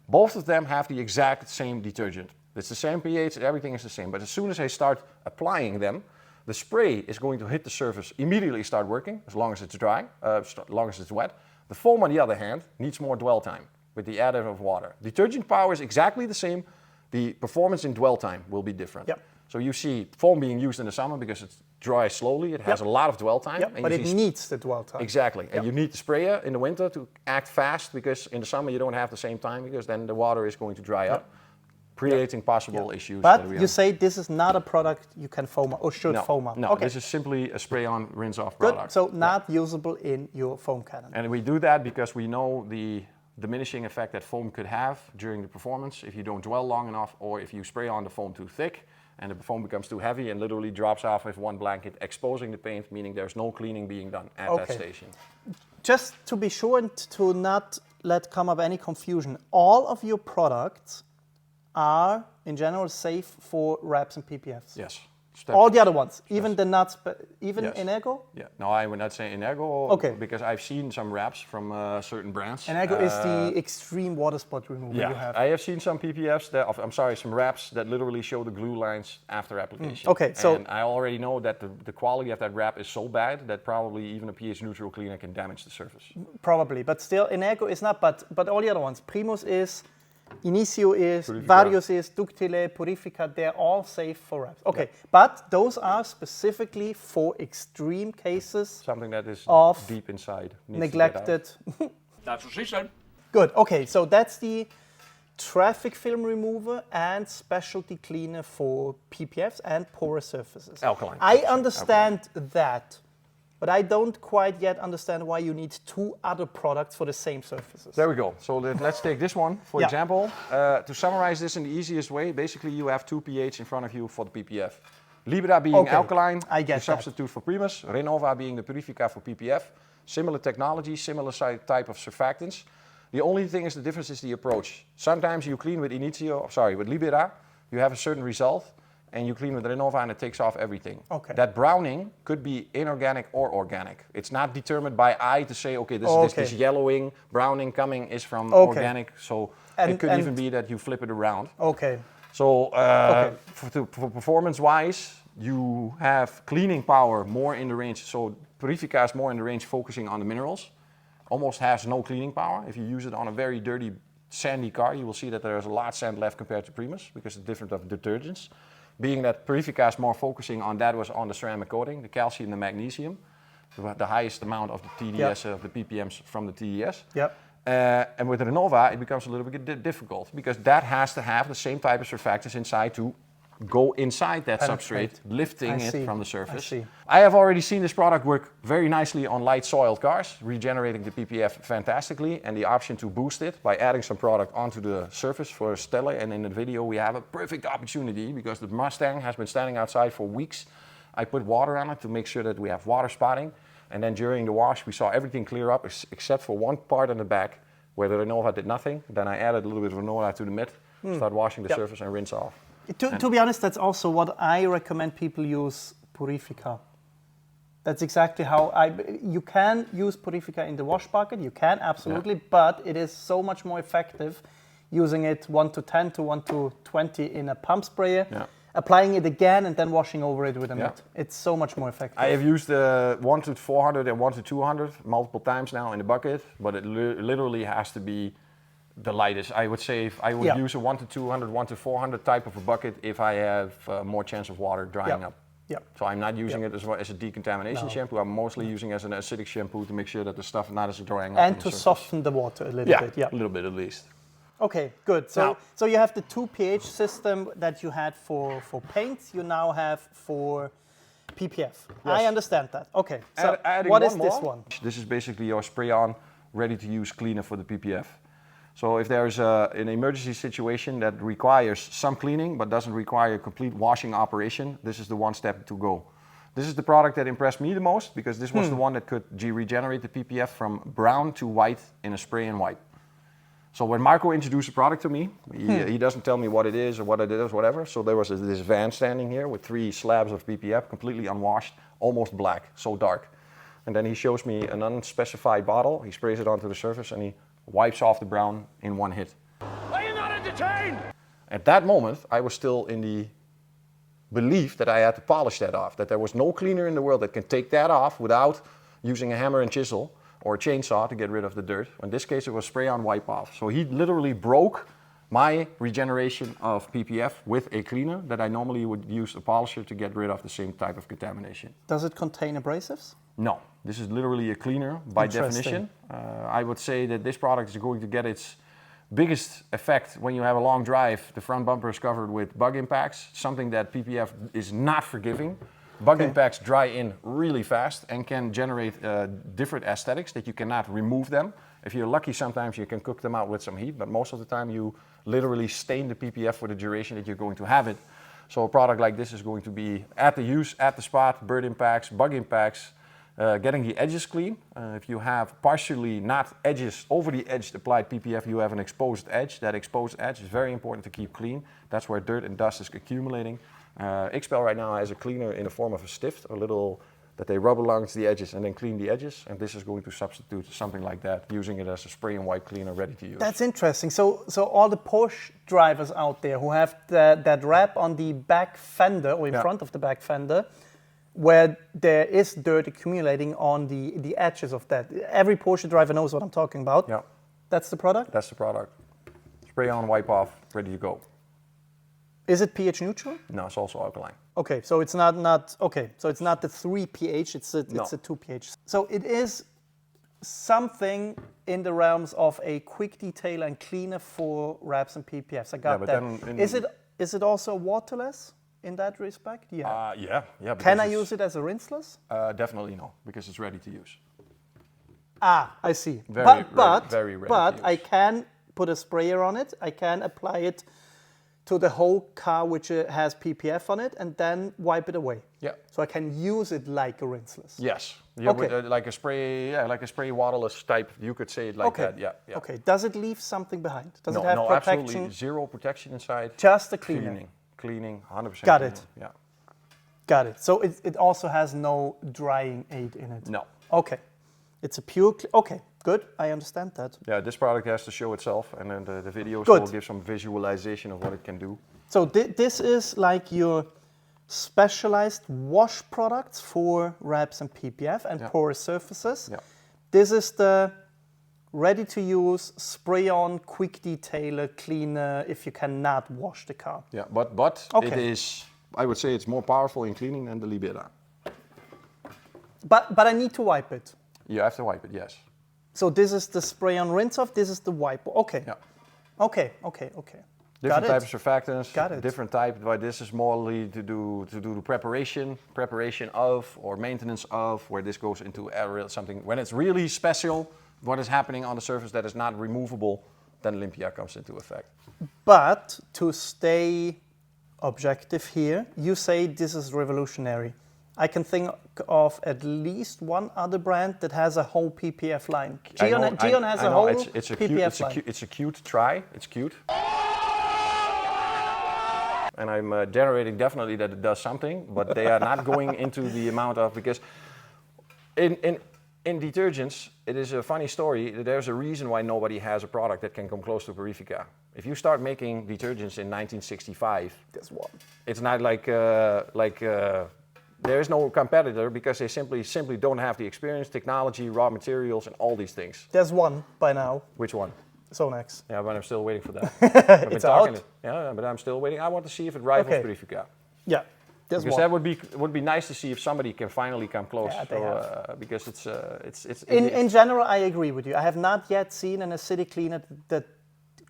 Both of them have the exact same detergent. It's the same pH, everything is the same. But as soon as I start applying them, the spray is going to hit the surface, immediately start working, as long as it's dry, as long as it's wet. The foam, on the other hand, needs more dwell time with the additive of water. Detergent power is exactly the same. The performance in dwell time will be different. Yep. So you see foam being used in the summer because it dries slowly. It has a lot of dwell time. Yep, but it needs the dwell time. Exactly. And you need the sprayer in the winter to act fast, because in the summer you don't have the same time, because then the water is going to dry up, creating possible issues. But you say this is not a product you can foam or should foam up. No, this is simply a spray-on, rinse-off product. Good. So not usable in your foam cannon. And we do that because we know the diminishing effect that foam could have during the performance if you don't dwell long enough, or if you spray on the foam too thick and the foam becomes too heavy and literally drops off with one blanket, exposing the paint, meaning there's no cleaning being done at that station. Just to be sure and to not let come up any confusion, all of your products are in general safe for wraps and PPFs? Yes. steps. All the other ones, even the nuts, even Yes. Energo? Yeah, no, I would not say Energo, Okay. because I've seen some wraps from certain brands. Energo is the extreme water spot remover you have. I have seen some PPFs some wraps that literally show the glue lines after application. Okay, so and I already know that the quality of that wrap is so bad that probably even a pH neutral cleaner can damage the surface. probably, but still Energo is not, but all the other ones, Primus is, Initio is, Purifica. Varios is, Ductile, Purifica, they're all safe for wraps. Okay, but those are specifically for extreme cases, Something that is Of deep inside. needs to get out. neglected. That's what she said. Good, okay, so that's the traffic film remover and specialty cleaner for PPFs and porous surfaces. Alkaline. I understand that, but I don't quite yet understand why you need two other products for the same surfaces. There we go. So let's take this one, for Yeah. example. To summarize this in the easiest way, basically you have two pH in front of you for the PPF. Libera being Okay, alkaline, I get the that. substitute for Primus. Reenova being the Purifica for PPF. Similar technology, similar type of surfactants. The only thing is the difference is the approach. Sometimes you clean with with Libera, you have a certain result, and you clean with Reenova and it takes off everything. Okay. That browning could be inorganic or organic. It's not determined by eye to say, okay, this yellowing, browning coming is from organic. So it could even be that you flip it around. Okay, So for performance-wise, you have cleaning power more in the range. So Purifica is more in the range focusing on the minerals. Almost has no cleaning power. If you use it on a very dirty, sandy car, you will see that there's a lot of sand left compared to Primus because it's different of detergents. Being that Purifica is more focusing on that was on the ceramic coating, the calcium and the magnesium, the highest amount of the TDS, of the ppms from the TDS. yep. And with Reenova, it becomes a little bit difficult because that has to have the same type of surfactants inside to go inside that Penetrate. substrate, lifting I it see. from the surface. I see. I have already seen this product work very nicely on light soiled cars, regenerating the PPF fantastically, and the option to boost it by adding some product onto the surface for Stella. And in the video, we have a perfect opportunity because the Mustang has been standing outside for weeks. I put water on it to make sure that we have water spotting. And then during the wash, we saw everything clear up except for one part on the back where the Reenova did nothing. Then I added a little bit of Reenova to the mid, start washing the surface and rinse off. To be honest, that's also what I recommend people use Purifica. That's exactly how you can use Purifica in the wash bucket, you can absolutely, but it is so much more effective using it 1 to 10 to 1 to 20 in a pump sprayer, applying it again and then washing over it with a mitt. It's so much more effective. I have used 1 to 400 and 1 to 200 multiple times now in the bucket, but it literally has to be the lightest. I would say if I would use a 1 to 200, 1 to 400 type of a bucket if I have more chance of water drying up. So I'm not using it as a decontamination shampoo. I'm mostly using it as an acidic shampoo to make sure that the stuff not is drying up. And to soften the water a little bit. A little bit at least. Okay, good. So you have the 2 pH system that you had for paint, you now have for PPF. I understand that. Okay, so what is this one? This is basically your spray-on, ready-to-use cleaner for the PPF. So if there's an emergency situation that requires some cleaning but doesn't require a complete washing operation, this is the one step to go. This is the product that impressed me the most because this was the one that could regenerate the PPF from brown to white in a spray and wipe. So when Marco introduced the product to me, he doesn't tell me what it is or what it is, whatever. So there was this van standing here with 3 slabs of PPF, completely unwashed, almost black, so dark. And then he shows me an unspecified bottle, he sprays it onto the surface and he wipes off the brown in one hit. Are you not entertained? At that moment, I was still in the belief that I had to polish that off, that there was no cleaner in the world that can take that off without using a hammer and chisel or a chainsaw to get rid of the dirt. In this case, it was spray-on wipe off. So he literally broke my regeneration of PPF with a cleaner that I normally would use a polisher to get rid of the same type of contamination. Does it contain abrasives? No, this is literally a cleaner by definition. I would say that this product is going to get its biggest effect when you have a long drive. The front bumper is covered with bug impacts, something that PPF is not forgiving. Bug impacts dry in really fast and can generate different aesthetics that you cannot remove them. If you're lucky, sometimes you can cook them out with some heat, but most of the time you literally stain the PPF for the duration that you're going to have it. So a product like this is going to be at the use, at the spot, bird impacts, bug impacts, getting the edges clean. If you have partially not edges, over the edge applied PPF, you have an exposed edge. That exposed edge is very important to keep clean. That's where dirt and dust is accumulating. Expel right now has a cleaner in the form of a stift, a little that they rub along the edges and then clean the edges, and this is going to substitute something like that, using it as a spray and wipe cleaner ready to use. That's interesting. So all the Porsche drivers out there who have that wrap on the back fender or in front of the back fender, where there is dirt accumulating on the edges of that. Every Porsche driver knows what I'm talking about. Yeah. That's the product? That's the product. Spray on, wipe off, ready to go. Is it pH neutral? No, it's also alkaline. Okay, so it's not okay. So it's not the 3 pH, it's a 2 pH. So it is something in the realms of a quick detail and cleaner for wraps and PPFs. I got that. Is it also waterless in that respect? Yeah. Yeah. Can I use it as a rinseless? Definitely no, because it's ready to use. Ah, I see. Very ready but to use. I can put a sprayer on it. I can apply it to the whole car which has PPF on it, and then wipe it away. Yeah. So I can use it like a rinseless. Yes. Okay. With, like a spray waterless type. You could say it like that. Yeah. Okay. Does it leave something behind? Does No, it have no, protection? absolutely zero protection inside. Just a cleaner. Cleaning, 100%. Got cleaning. it. Yeah. Got it. So it also has no drying aid in it. No. Okay. It's a pure. Okay. Good. I understand that. Yeah. This product has to show itself, and then the videos Good. will give some visualization of what it can do. So this is like your specialized wash products for wraps and PPF and porous surfaces. Yeah. This is the ready-to-use, spray-on, quick detailer, cleaner if you cannot wash the car. Yeah, but it is, I would say it's more powerful in cleaning than the Libera. But I need to wipe it. You have to wipe it, yes. So this is the spray-on rinse-off, this is the wipe. Okay. Yeah. Okay. Different types of surfactants. Got it. Different type, but this is more to do the preparation of or maintenance of, where this goes into something when it's really special. What is happening on the surface that is not removable, then Limpia comes into effect. But to stay objective here, you say this is revolutionary. I can think of at least one other brand that has a whole PPF line. Geon has a whole PPF line. It's a cute try. It's cute. And I'm generating definitely that it does something, but they are not going into the amount of, because in detergents, it is a funny story. There's a reason why nobody has a product that can come close to Purifica. If you start making detergents in 1965, There's one. it's not like there is no competitor, because they simply don't have the experience, technology, raw materials, and all these things. There's one by now. Which one? Sonax. Yeah, but I'm still waiting for that. It's out. Yeah, but I'm still waiting. I want to see if it rivals Purifica. Yeah. There's Because one. that would be nice to see if somebody can finally come close. Yeah, they have. Because it's In general, I agree with you. I have not yet seen an acidic cleaner that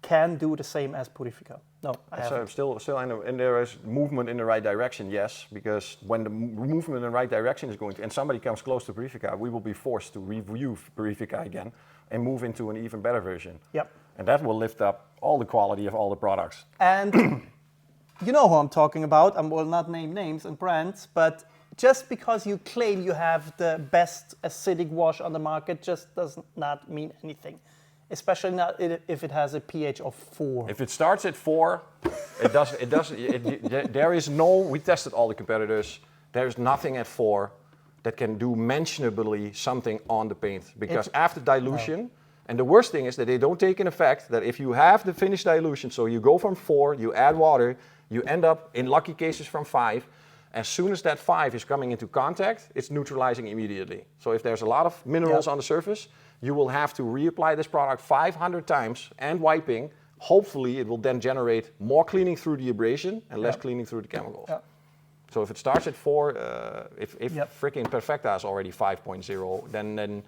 can do the same as Purifica. No, I haven't. Still, and there is movement in the right direction, yes, because when the movement in the right direction is going to, and somebody comes close to Purifica, we will be forced to review Purifica again and move into an even better version. Yep. And that will lift up all the quality of all the products. And you know who I'm talking about. I will not name names and brands, but just because you claim you have the best acidic wash on the market just does not mean anything. Especially not if it has a pH of 4. If it starts at 4, there is no, we tested all the competitors, there's nothing at 4 that can do mentionably something on the paint. Because after dilution, and the worst thing is that they don't take in effect that if you have the finished dilution, so you go from 4, you add water, you end up, in lucky cases, from 5. As soon as that 5 is coming into contact, it's neutralizing immediately. So if there's a lot of minerals on the surface, you will have to reapply this product 500 times and wiping. Hopefully it will then generate more cleaning through the abrasion and less cleaning through the chemicals. Yeah. So if it starts at 4, if freaking Perfecta is already 5.0, then and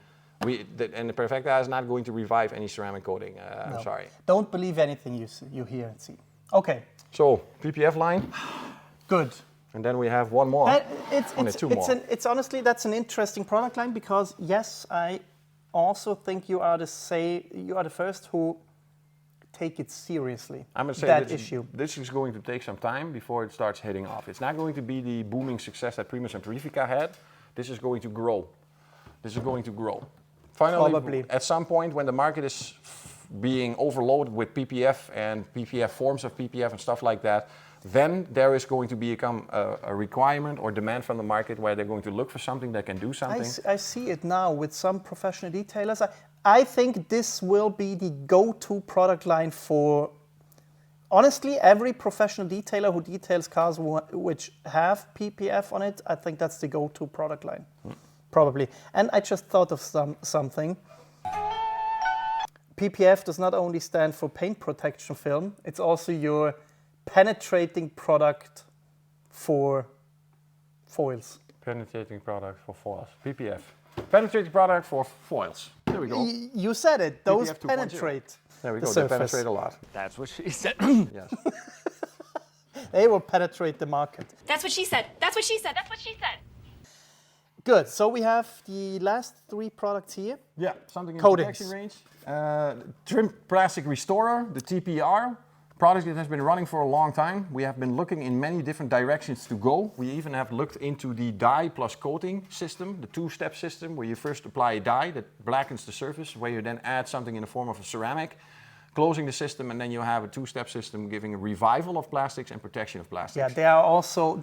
the Perfecta is not going to revive any ceramic coating. I'm sorry. Don't believe anything you hear and see. Okay. So PPF line. Good. And then we have one more. Two more. It's honestly, that's an interesting product line, because yes, I also think you are the first who take it seriously. I'm going to say that issue. This is going to take some time before it starts hitting off. It's not going to be the booming success that Primus and Purifica had. This is going to grow. Finally, Probably. at some point when the market is being overloaded with PPF and PPF forms of PPF and stuff like that, then there is going to become a requirement or demand from the market where they're going to look for something that can do something. I see it now with some professional detailers. I think this will be the go-to product line for, honestly, every professional detailer who details cars which have PPF on it. I think that's the go-to product line, probably. And I just thought of something. PPF does not only stand for paint protection film, it's also your penetrating product for foils. Penetrating product for foils. PPF. Penetrating product for foils. There we go. You said it. Those PPF 2.0. penetrate. There we the go. surface. They penetrate a lot. That's what she said. Yes. They will penetrate the market. That's what she said. That's what she said. That's what she said. Good. So we have the last 3 products here. Yeah, something in Coatings. the protection range. Trim Plastic Restorer, the TPR. Product that has been running for a long time. We have been looking in many different directions to go. We even have looked into the dye plus coating system, the 2-step system, where you first apply a dye that blackens the surface, where you then add something in the form of a ceramic, closing the system, and then you have a 2-step system giving a revival of plastics and protection of plastics. Yeah,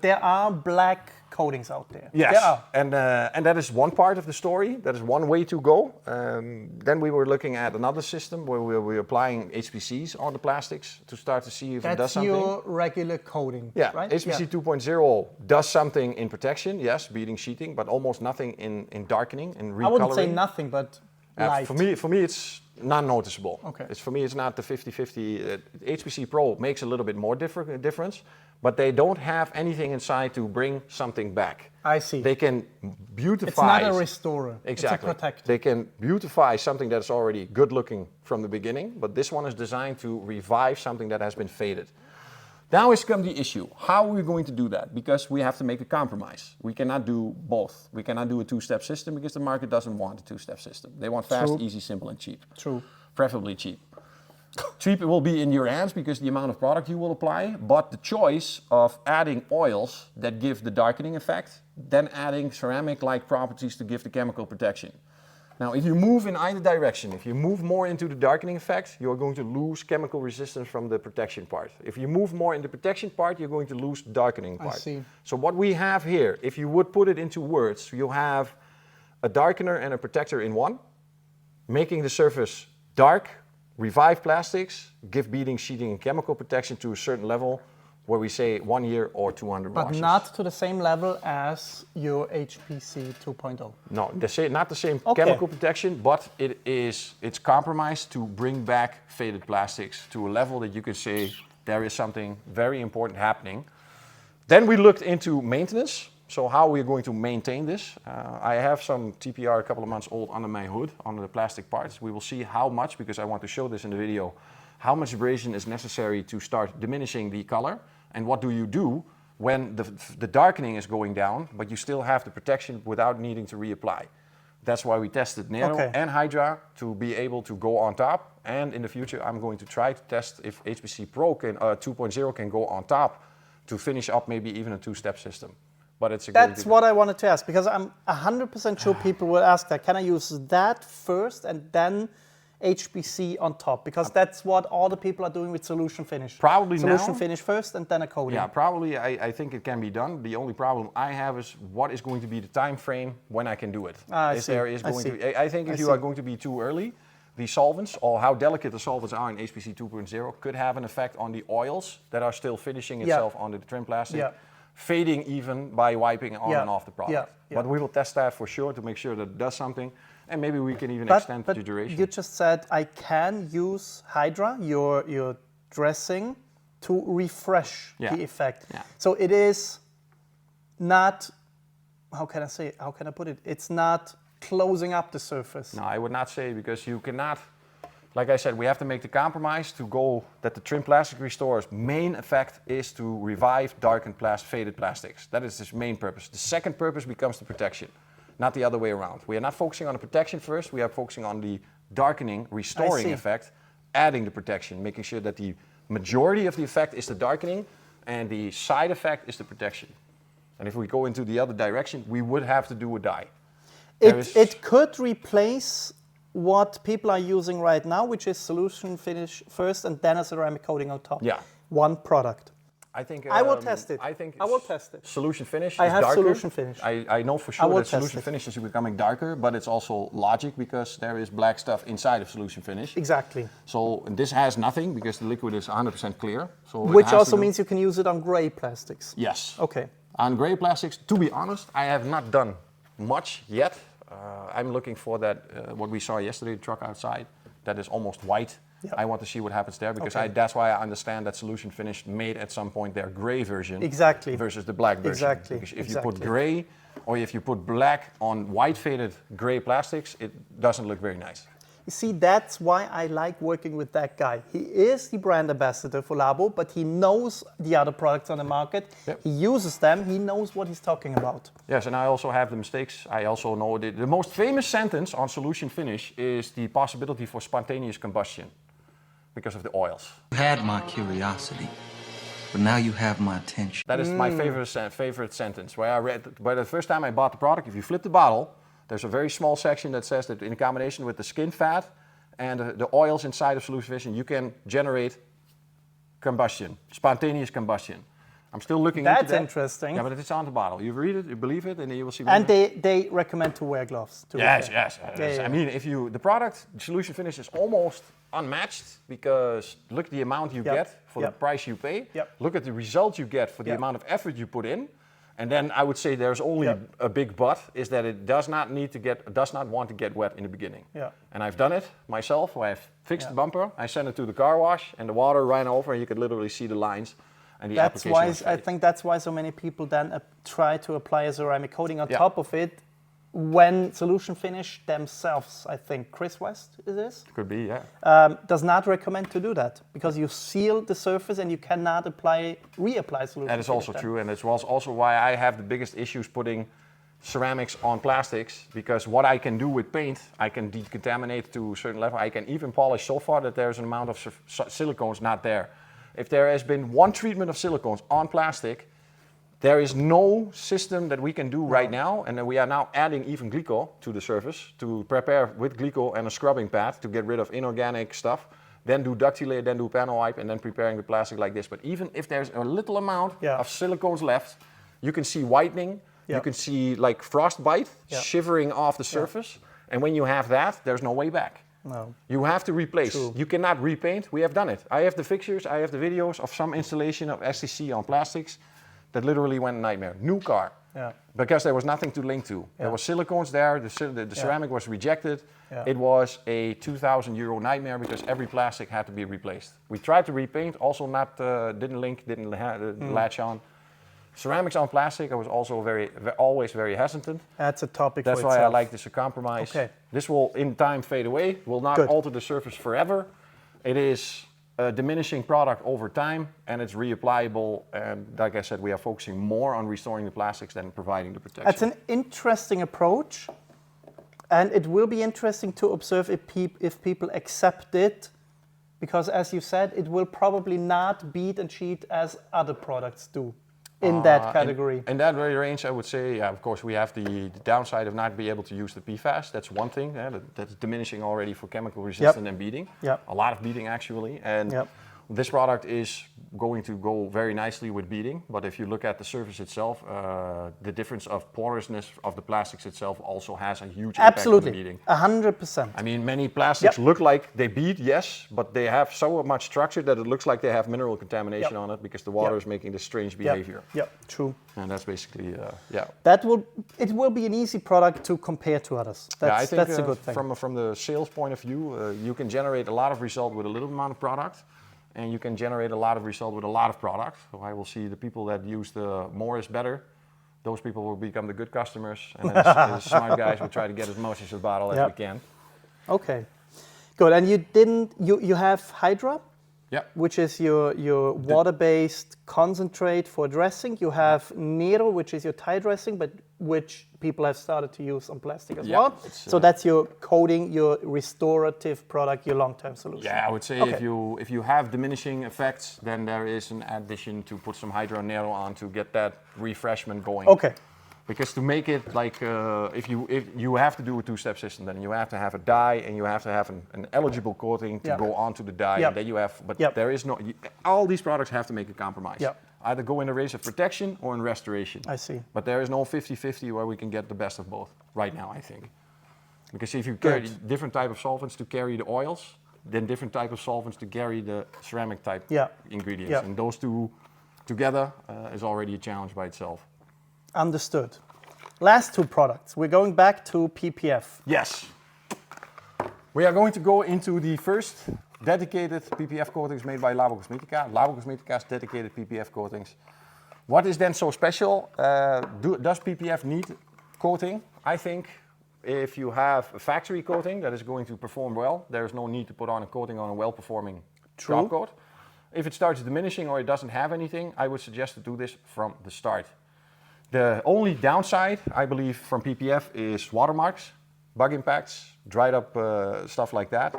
there are black coatings out there. Yes, There are. and that is one part of the story. That is one way to go. Then we were looking at another system where we were applying HPCs on the plastics to start to see if it does That's something. your regular coating, Yeah, right? HPC 2.0 does something in protection, yes, beading, sheeting, but almost nothing in darkening and recoloring. I wouldn't say nothing, but light. For me, it's non-noticeable. Okay. For me, it's not the 50-50. HPC Pro makes a little bit more difference, but they don't have anything inside to bring something back. I see. They can beautify. It's not a restorer. Exactly. It's a protector. They can beautify something that's already good looking from the beginning, but this one is designed to revive something that has been faded. Now has come the issue. How are we going to do that? Because we have to make a compromise. We cannot do both. We cannot do a 2-step system because the market doesn't want a 2-step system. They want fast, True. easy, simple, and cheap. True. Preferably cheap. Cheap it will be in your hands because the amount of product you will apply, but the choice of adding oils that give the darkening effect, then adding ceramic-like properties to give the chemical protection. Now, if you move in either direction, if you move more into the darkening effect, you're going to lose chemical resistance from the protection part. If you move more in the protection part, you're going to lose the darkening part. I see. So what we have here, if you would put it into words, you have a darkener and a protector in one, making the surface dark, revive plastics, give beading, sheeting, and chemical protection to a certain level, where we say 1 year or 200 But washes. not to the same level as your HPC 2.0. No, not the same Okay. chemical protection, but it's compromised to bring back faded plastics to a level that you can say there is something very important happening. Then we looked into maintenance. So how we're going to maintain this. I have some TPR a couple of months old under my hood, under the plastic parts. We will see how much, because I want to show this in the video, how much abrasion is necessary to start diminishing the color. And what do you do when the darkening is going down, but you still have the protection without needing to reapply. That's why we tested Nero and Hydra to be able to go on top. And in the future, I'm going to try to test if HPC Pro 2.0 can go on top to finish up maybe even a 2-step system. But it's That's what I wanted to ask, because I'm 100% sure people will ask that. Can I use that first and then HPC on top? Because that's what all the people are doing with Solution Finish. Probably Solution now. Finish first and then a coating. Yeah, probably I think it can be done. The only problem I have is what is going to be the time frame when I can do it. I think if you are going to be too early, the solvents, or how delicate the solvents are in HPC 2.0, could have an effect on the oils that are still finishing itself onto the trim plastic. Fading even by wiping on and off the product. But we will test that for sure to make sure that it does something, and maybe we can even extend the duration. You just said I can use Hydra, your dressing, to refresh the effect. So it is not, how can I put it? It's not closing up the surface. No, I would not say, because you cannot, like I said, we have to make the compromise to go that the trim plastic restorer's main effect is to revive darkened faded plastics. That is its main purpose. The second purpose becomes the protection, not the other way around. We are not focusing on the protection first, we are focusing on the darkening, restoring effect, adding the protection, making sure that the majority of the effect is the darkening and the side effect is the protection. And if we go into the other direction, we would have to do a dye. It could replace what people are using right now, which is solution finish first and then a ceramic coating on top. Yeah. One product. I think I will test it. I think I will test it. Solution finish I is have darker. solution finish. I know for I sure will that test solution it. finish is becoming darker, but it's also logic because there is black stuff inside of solution finish. Exactly. So this has nothing because the liquid is 100% clear. So it Which has to also do- means you can use it on gray plastics. Yes. Okay. On gray plastics, to be honest, I have not done much yet. I'm looking for that, what we saw yesterday, the truck outside, that is almost white. Yep. I want to see what happens there because Okay. that's why I understand that solution finish made at some point their gray version Exactly. versus the black version. Exactly. Because if you Exactly. put gray or if you put black on white faded gray plastics, it doesn't look very nice. You see, that's why I like working with that guy. He is the brand ambassador for Labo, but he knows the other products on the market. Yep. He uses them. He knows what he's talking about. Yes, and I also have the mistakes. I also know the most famous sentence on solution finish is the possibility for spontaneous combustion because of the oils. You had my curiosity, but now you have my attention. That is my favorite sentence. Where I read, by the first time I bought the product, if you flip the bottle, there's a very small section that says that in combination with the skin fat and the oils inside of solution finish, you can generate combustion, spontaneous combustion. I'm still looking into that. That's interesting. Yeah, but it's on the bottle. You read it, you believe it, and then you will see. And they recommend to wear gloves. To Yes, repair. yes. Yeah. I mean, if you the product solution finish is almost unmatched because look at the amount you Yep. get for the Yep. price you pay. Yep. Look at the result you get for the Yep. amount of effort you put in. And then I would say there's only Yep. a big but is that it does not want to get wet in the beginning. Yeah. And I've done it myself. Where I've fixed Yeah. the bumper, I sent it to the car wash, and the water ran over, and you could literally see the lines. And the That's application why was I fade. think that's why so many people then try to apply a ceramic coating on Yeah. top of it when solution finish themselves, I think Chris West it is, Could be, yeah. does not recommend to do that because you seal the surface and you cannot reapply solution. That is also finish then. true, and it was also why I have the biggest issues putting ceramics on plastics, because what I can do with paint, I can decontaminate to a certain level. I can even polish so far that there's an amount of silicones not there. If there has been one treatment of silicones on plastic, there is no system that we can do right now, and then we are now adding even glycol to the surface to prepare with glycol and a scrubbing pad to get rid of inorganic stuff, then do ductilate, then do panel wipe, and then preparing the plastic like this. But even if there's a little amount of silicones left, you can see whitening, you can see like frostbite shivering off the surface, and when you have that, there's no way back. No. You have to replace. True. You cannot repaint. We have done it. I have the pictures, I have the videos of some installation of STC on plastics that literally went a nightmare. New car. Yeah. Because there was nothing to link to. There was silicones there, the ceramic was rejected. Yeah. It was a €2,000 nightmare because every plastic had to be replaced. We tried to repaint, also not, didn't link, didn't latch on. Ceramics on plastic, I was also always very hesitant. That's a topic That's for why itself. I like this a compromise. Okay. This will in time fade away, will not Good. alter the surface forever. It is a diminishing product over time and it's reapplicable, and like I said, we are focusing more on restoring the plastics than providing the protection. That's an interesting approach, and it will be interesting to observe if people accept it, because as you said, it will probably not beat and cheat as other products do in that category. In that very range, I would say, yeah, of course, we have the downside of not being able to use the PFAS. That's one thing. That's diminishing already for chemical resistance and beading. Yep. A lot of beading, actually. And this product is going to go very nicely with beading. But if you look at the surface itself, the difference of porousness of the plastics itself also has a huge impact on the beading. 100%. I mean, many plastics look like they bead, yes, but they have so much structure that it looks like they have mineral contamination on it because the water is making this strange behavior. True. And that's basically, It will be an easy product to compare to others. I think that's a good thing. From the sales point of view, you can generate a lot of result with a little amount of product, and you can generate a lot of result with a lot of product. So I will see the people that use the more is better. Those people will become the good customers, and then the smart guys will try to get as much as a bottle as we can. Okay, good. And you have Hydra, which is your water-based concentrate for dressing. You have Nero, which is your tie dressing, but which people have started to use on plastic as well. So that's your coating, your restorative product, your long-term solution. Yeah, I would say if you have diminishing effects, then there is an addition to put some Hydra Nero on to get that refreshment going. Okay. Because to make it like, if you have to do a two-step system, then you have to have a dye and you have to have an eligible coating to go onto the dye, and then you have, but there is no, all these products have to make a compromise. Either go in the race of protection or in restoration. I see. But there is no 50-50 where we can get the best of both right now, I think. Because if you carry different type of solvents to carry the oils, then different type of solvents to carry the ceramic type ingredients. And those two together is already a challenge by itself. Understood. Last two products. We're going back to PPF. Yes. We are going to go into the first dedicated PPF coatings made by Labocosmetica. Labocosmetica's dedicated PPF coatings. What is then so special? Does PPF need coating? I think if you have a factory coating that is going to perform well, there is no need to put on a coating on a well-performing top coat. If it starts diminishing or it doesn't have anything, I would suggest to do this from the start. The only downside, I believe, from PPF is watermarks, bug impacts, dried up stuff like that.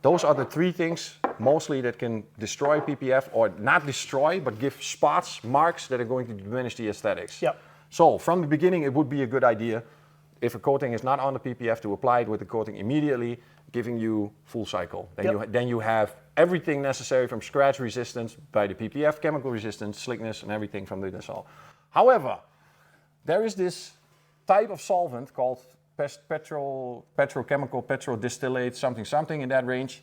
Those are the three things mostly that can destroy PPF, or not destroy, but give spots, marks that are going to diminish the aesthetics. So from the beginning, it would be a good idea, if a coating is not on the PPF, to apply it with the coating immediately, giving you full cycle. Then you have everything necessary from scratch resistance by the PPF, chemical resistance, slickness, and everything from the dissolve. However, there is this type of solvent called petrochemical, petrodistillate, something in that range.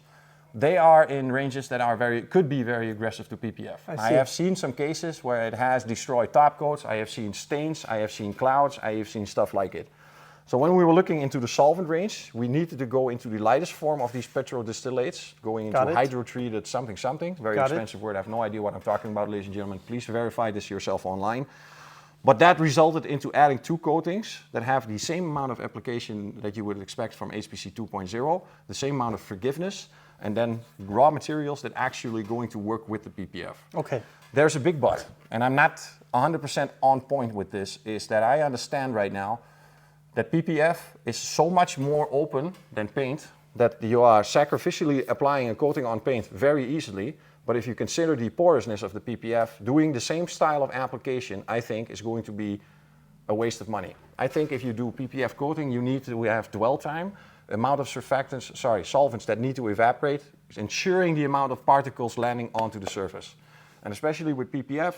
They are in ranges that are could be very aggressive to PPF. I have seen some cases where it has destroyed top coats. I have seen stains, I have seen clouds, I have seen stuff like it. So when we were looking into the solvent range, we needed to go into the lightest form of these petrodistillates, going into hydrotreated something, very expensive word. I have no idea what I'm talking about, ladies and gentlemen. Please verify this yourself online. But that resulted into adding two coatings that have the same amount of application that you would expect from HPC 2.0, the same amount of forgiveness, and then raw materials that actually going to work with the PPF. Okay. There's a big but, and I'm not 100% on point with this, is that I understand right now that PPF is so much more open than paint that you are sacrificially applying a coating on paint very easily. But if you consider the porousness of the PPF, doing the same style of application, I think, is going to be a waste of money. I think if you do PPF coating, you need to have dwell time, amount of solvents that need to evaporate, ensuring the amount of particles landing onto the surface. And especially with PPF,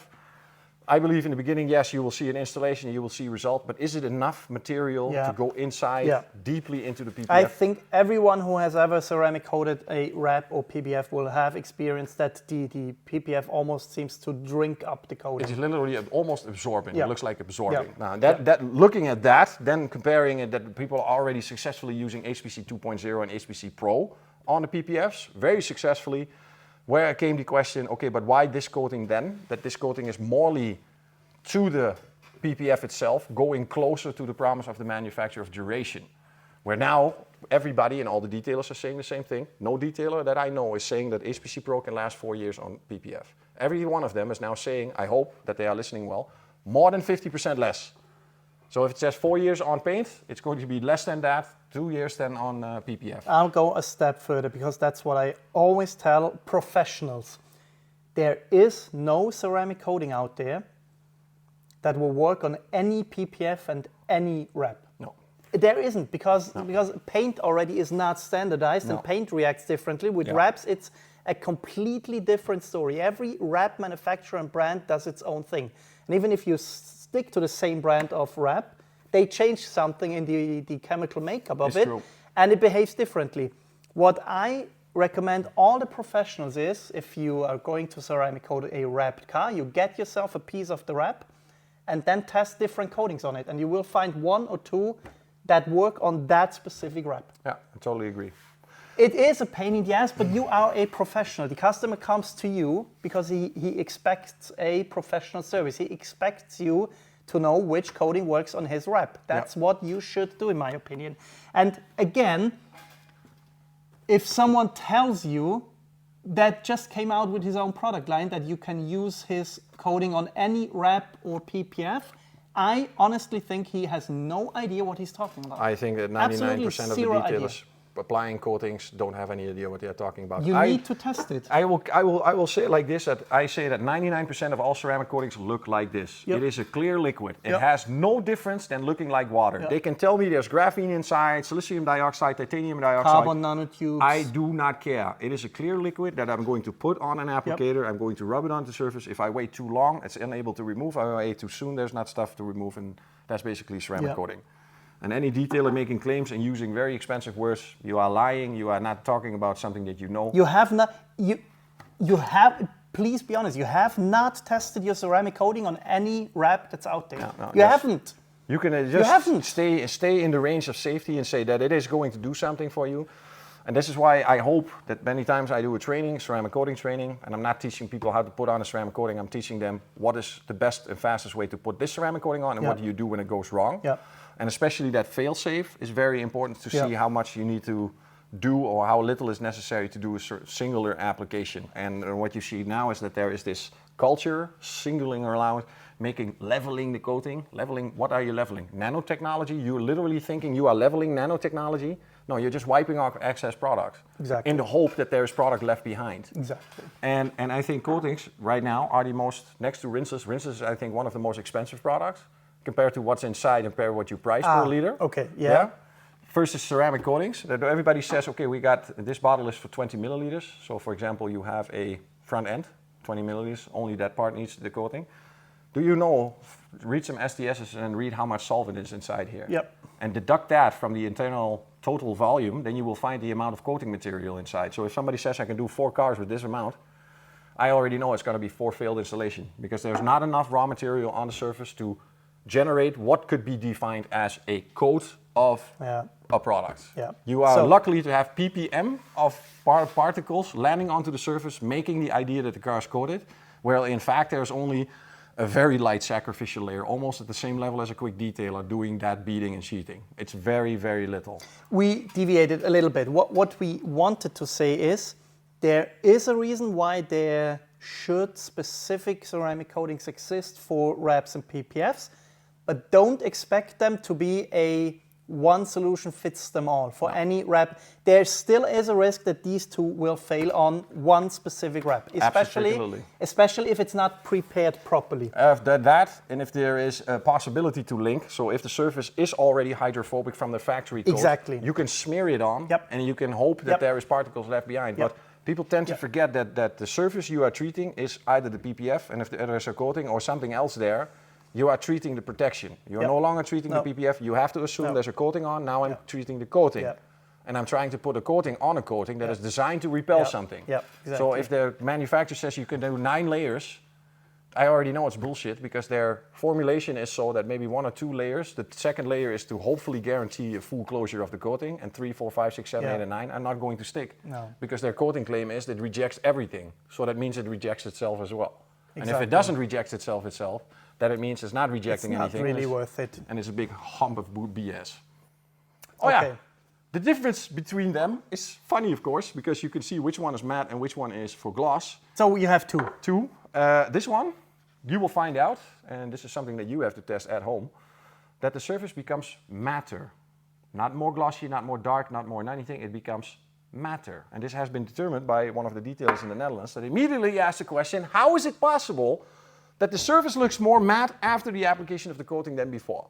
I believe in the beginning, yes, you will see an installation, you will see result, but is it enough material to go inside deeply into the PPF? I think everyone who has ever ceramic coated a wrap or PPF will have experienced that the PPF almost seems to drink up the coating. It is literally almost absorbing. It looks like absorbing. Now, looking at that, then comparing it that people are already successfully using HPC 2.0 and HPC Pro on the PPFs, very successfully. Where came the question, okay, but why this coating then? That this coating is morely to the PPF itself, going closer to the promise of the manufacturer of duration. Where now everybody and all the detailers are saying the same thing. No detailer that I know is saying that HPC Pro can last 4 years on PPF. Every one of them is now saying, I hope that they are listening well, more than 50% less. So if it says 4 years on paint, it's going to be less than that, 2 years than on PPF. I'll go a step further because that's what I always tell professionals. There is no ceramic coating out there that will work on any PPF and any wrap. No. There isn't because paint already is not standardized and paint reacts differently. With wraps, it's a completely different story. Every wrap manufacturer and brand does its own thing. And even if you stick to the same brand of wrap, they change something in the chemical makeup of it, and it behaves differently. What I recommend all the professionals is, if you are going to ceramic coat a wrapped car, you get yourself a piece of the wrap and then test different coatings on it, and you will find one or two that work on that specific wrap. Yeah, I totally agree. It is a pain in the ass, but you are a professional. The customer comes to you because he expects a professional service. He expects you to know which coating works on his wrap. That's what you should do, in my opinion. And again, if someone tells you that just came out with his own product line, that you can use his coating on any wrap or PPF, I honestly think he has no idea what he's talking about. I think that 99% of the detailers applying coatings don't have any idea what they're talking about. You need to test it. I will say it like this, that I say that 99% of all ceramic coatings look like this. Yep. It is a clear liquid. It Yep. has no difference than looking like water. Yep. They can tell me there's graphene inside, silicium dioxide, titanium dioxide. Carbon nanotubes. I do not care. It is a clear liquid that I'm going to put on an applicator. I'm going to rub it on the surface. If I wait too long, it's unable to remove. If I wait too soon, there's not stuff to remove, and that's basically ceramic coating. And any detailer making claims and using very expensive words, you are lying. You are not talking about something that you know. You have not. You have. Please be honest. You have not tested your ceramic coating on any wrap that's out there. No, you haven't. You can haven't. stay in the range of safety and say that it is going to do something for you. And this is why I hope that many times I do a training, ceramic coating training, and I'm not teaching people how to put on a ceramic coating. I'm teaching them what is the best and fastest way to put this ceramic coating on, and what do you do when it goes wrong. Yeah. And especially that fail-safe is very important to see how much you need to do or how little is necessary to do a singular application. And what you see now is that there is this culture, singling around, leveling the coating. Leveling, what are you leveling? Nanotechnology? You're literally thinking you are leveling nanotechnology? No, you're just wiping off excess products. Exactly. In the hope that there is product left behind. Exactly. And I think coatings right now are the most, next to rinses. Rinses is I think one of the most expensive products compared to what's inside and compared to what you price per liter. Okay, yeah. First is ceramic coatings. Everybody says, okay, we got, this bottle is for 20 milliliters. So for example, you have a front end, 20 milliliters, only that part needs the coating. Do you know, read some STSs and read how much solvent is inside here. Yep. And deduct that from the internal total volume, then you will find the amount of coating material inside. So if somebody says I can do 4 cars with this amount, I already know it's going to be 4 failed installation because there's not enough raw material on the surface to generate what could be defined as a coat of a product. Yeah. You are lucky to have ppm of particles landing onto the surface, making the idea that the car is coated, where in fact there's only a very light sacrificial layer, almost at the same level as a quick detailer doing that beading and sheeting. It's very, very little. We deviated a little bit. What we wanted to say is there is a reason why there should specific ceramic coatings exist for wraps and PPFs, but don't expect them to be a one solution fits them all. For any wrap, there still is a risk that these two will fail on one specific wrap, especially if it's not prepared properly. And if there is a possibility to link, so if the surface is already hydrophobic from the factory coat, you can smear it on and you can hope that there is particles left behind. But people tend to forget that the surface you are treating is either the PPF, and if there is a coating or something else there, you are treating the protection. You're no longer treating the PPF. You have to assume there's a coating on. Now I'm treating the coating. And I'm trying to put a coating on a coating that is designed to repel something. Exactly. So if the manufacturer says you can do 9 layers, I already know it's bullshit because their formulation is so that maybe 1 or 2 layers, the second layer is to hopefully guarantee a full closure of the coating, and 3, 4, 5, 6, 7, 8, and 9 are not going to stick. No. Because their coating claim is that it rejects everything. So that means it rejects itself as well. Exactly. And if it doesn't reject itself, that it means it's not rejecting anything. It's not really worth it. And it's a big hump of BS. Okay. The difference between them is funny, of course, because you can see which one is matte and which one is for gloss. So you have two. This one, you will find out, and this is something that you have to test at home, that the surface becomes matter. Not more glossy, not more dark, not more anything, it becomes matter. And this has been determined by one of the detailers in the Netherlands that immediately asked the question, how is it possible that the surface looks more matte after the application of the coating than before?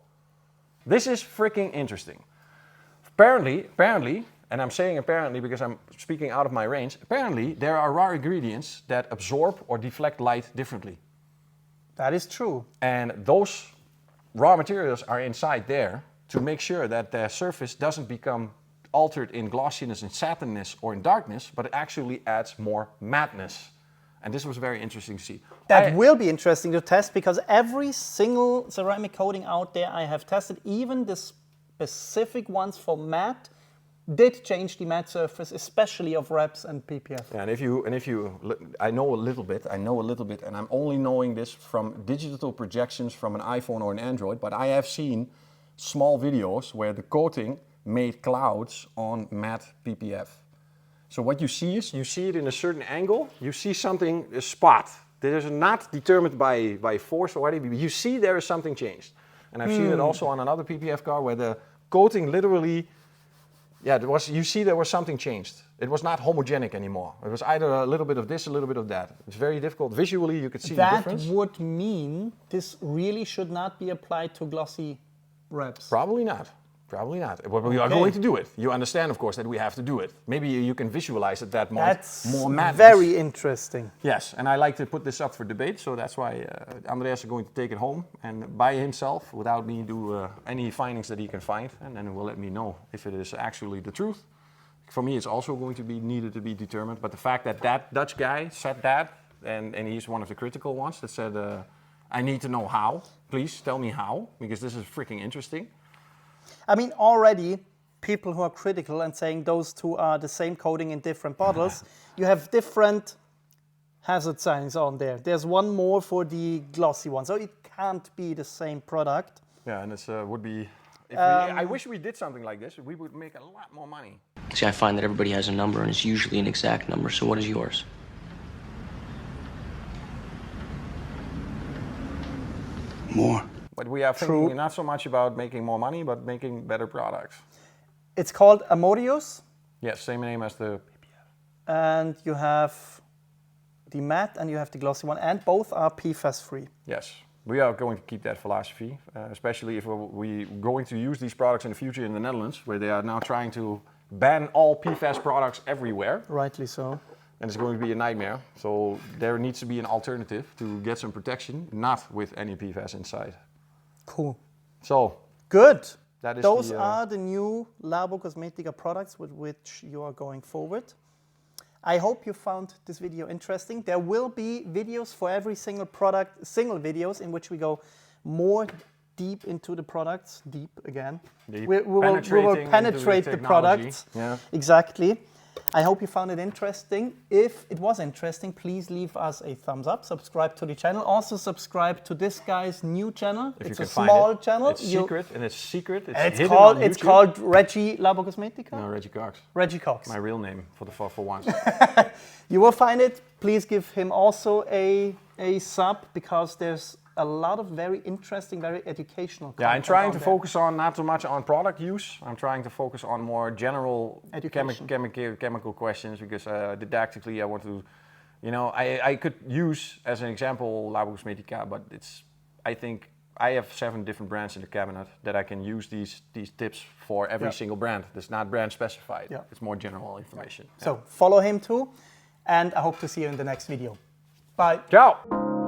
This is freaking interesting. Apparently, and I'm saying apparently because I'm speaking out of my range, apparently there are raw ingredients that absorb or deflect light differently. That is true. And those raw materials are inside there to make sure that the surface doesn't become altered in glossiness and satinness or in darkness, but it actually adds more madness. And this was very interesting to see. That will be interesting to test because every single ceramic coating out there I have tested, even the specific ones for matte, did change the matte surface, especially of wraps and PPF. Yeah, and if you, I know a little bit, and I'm only knowing this from digital projections from an iPhone or an Android, but I have seen small videos where the coating made clouds on matte PPF. So what you see is, you see it in a certain angle, you see something, a spot that is not determined by force or whatever, you see there is something changed. And I've seen it also on another PPF car where the coating literally Yeah, you see there was something changed. It was not homogenic anymore. It was either a little bit of this, a little bit of that. It's very difficult. Visually, you could see the difference. That would mean this really should not be applied to glossy wraps. Probably not. Probably not. But we are going to do it. You understand, of course, that we have to do it. Maybe you can visualize it that more. That's more madness. very interesting. Yes, and I like to put this up for debate, so that's why Andreas is going to take it home and by himself, without me do any findings that he can find, and then he will let me know if it is actually the truth. For me, it's also going to be needed to be determined, but the fact that that Dutch guy said that, and he's one of the critical ones that said, I need to know how. Please tell me how, because this is freaking interesting. I mean, already people who are critical and saying those two are the same coating in different bottles, you have different hazard signs on there. There's one more for the glossy one, so it can't be the same product. Yeah, and it would be... I wish we did something like this. We would make a lot more money. See, I find that everybody has a number, and it's usually an exact number, so what is yours? More. But we are thinking not so much about making more money, but making better products. It's called Amodorius. Yes, same name as the PPF. And you have the matte and you have the glossy one, and both are PFAS free. Yes, we are going to keep that philosophy, especially if we're going to use these products in the future in the Netherlands, where they are now trying to ban all PFAS products everywhere. Rightly so. And it's going to be a nightmare. So there needs to be an alternative to get some protection, not with any PFAS inside. Cool. So good. That is Those are the new Labocosmetica products with which you are going forward. I hope you found this video interesting. There will be videos for every single product, single videos in which we go more deep into the products, deep again. Deep. We will penetrate the products. Yeah. Exactly. I hope you found it interesting. If it was interesting, please leave us a thumbs up, subscribe to the channel. Also subscribe to this guy's new channel. If it's you a can small find it. channel. It's secret, and it's secret. It's called Reggy Labocosmetica. No, Reggie Cox. Reggie Cox. My real name for once. You will find it. Please give him also a sub, because there's a lot of very interesting, very educational content. Yeah, I'm trying to focus on not so much on product use. I'm trying to focus on more general chemical questions, because didactically I want to, I could use as an example Labocosmetica, but I think I have 7 different brands in the cabinet that I can use these tips for every single brand. It's not brand specified. Yeah. It's more general information. So follow him too, and I hope to see you in the next video. Bye. Ciao.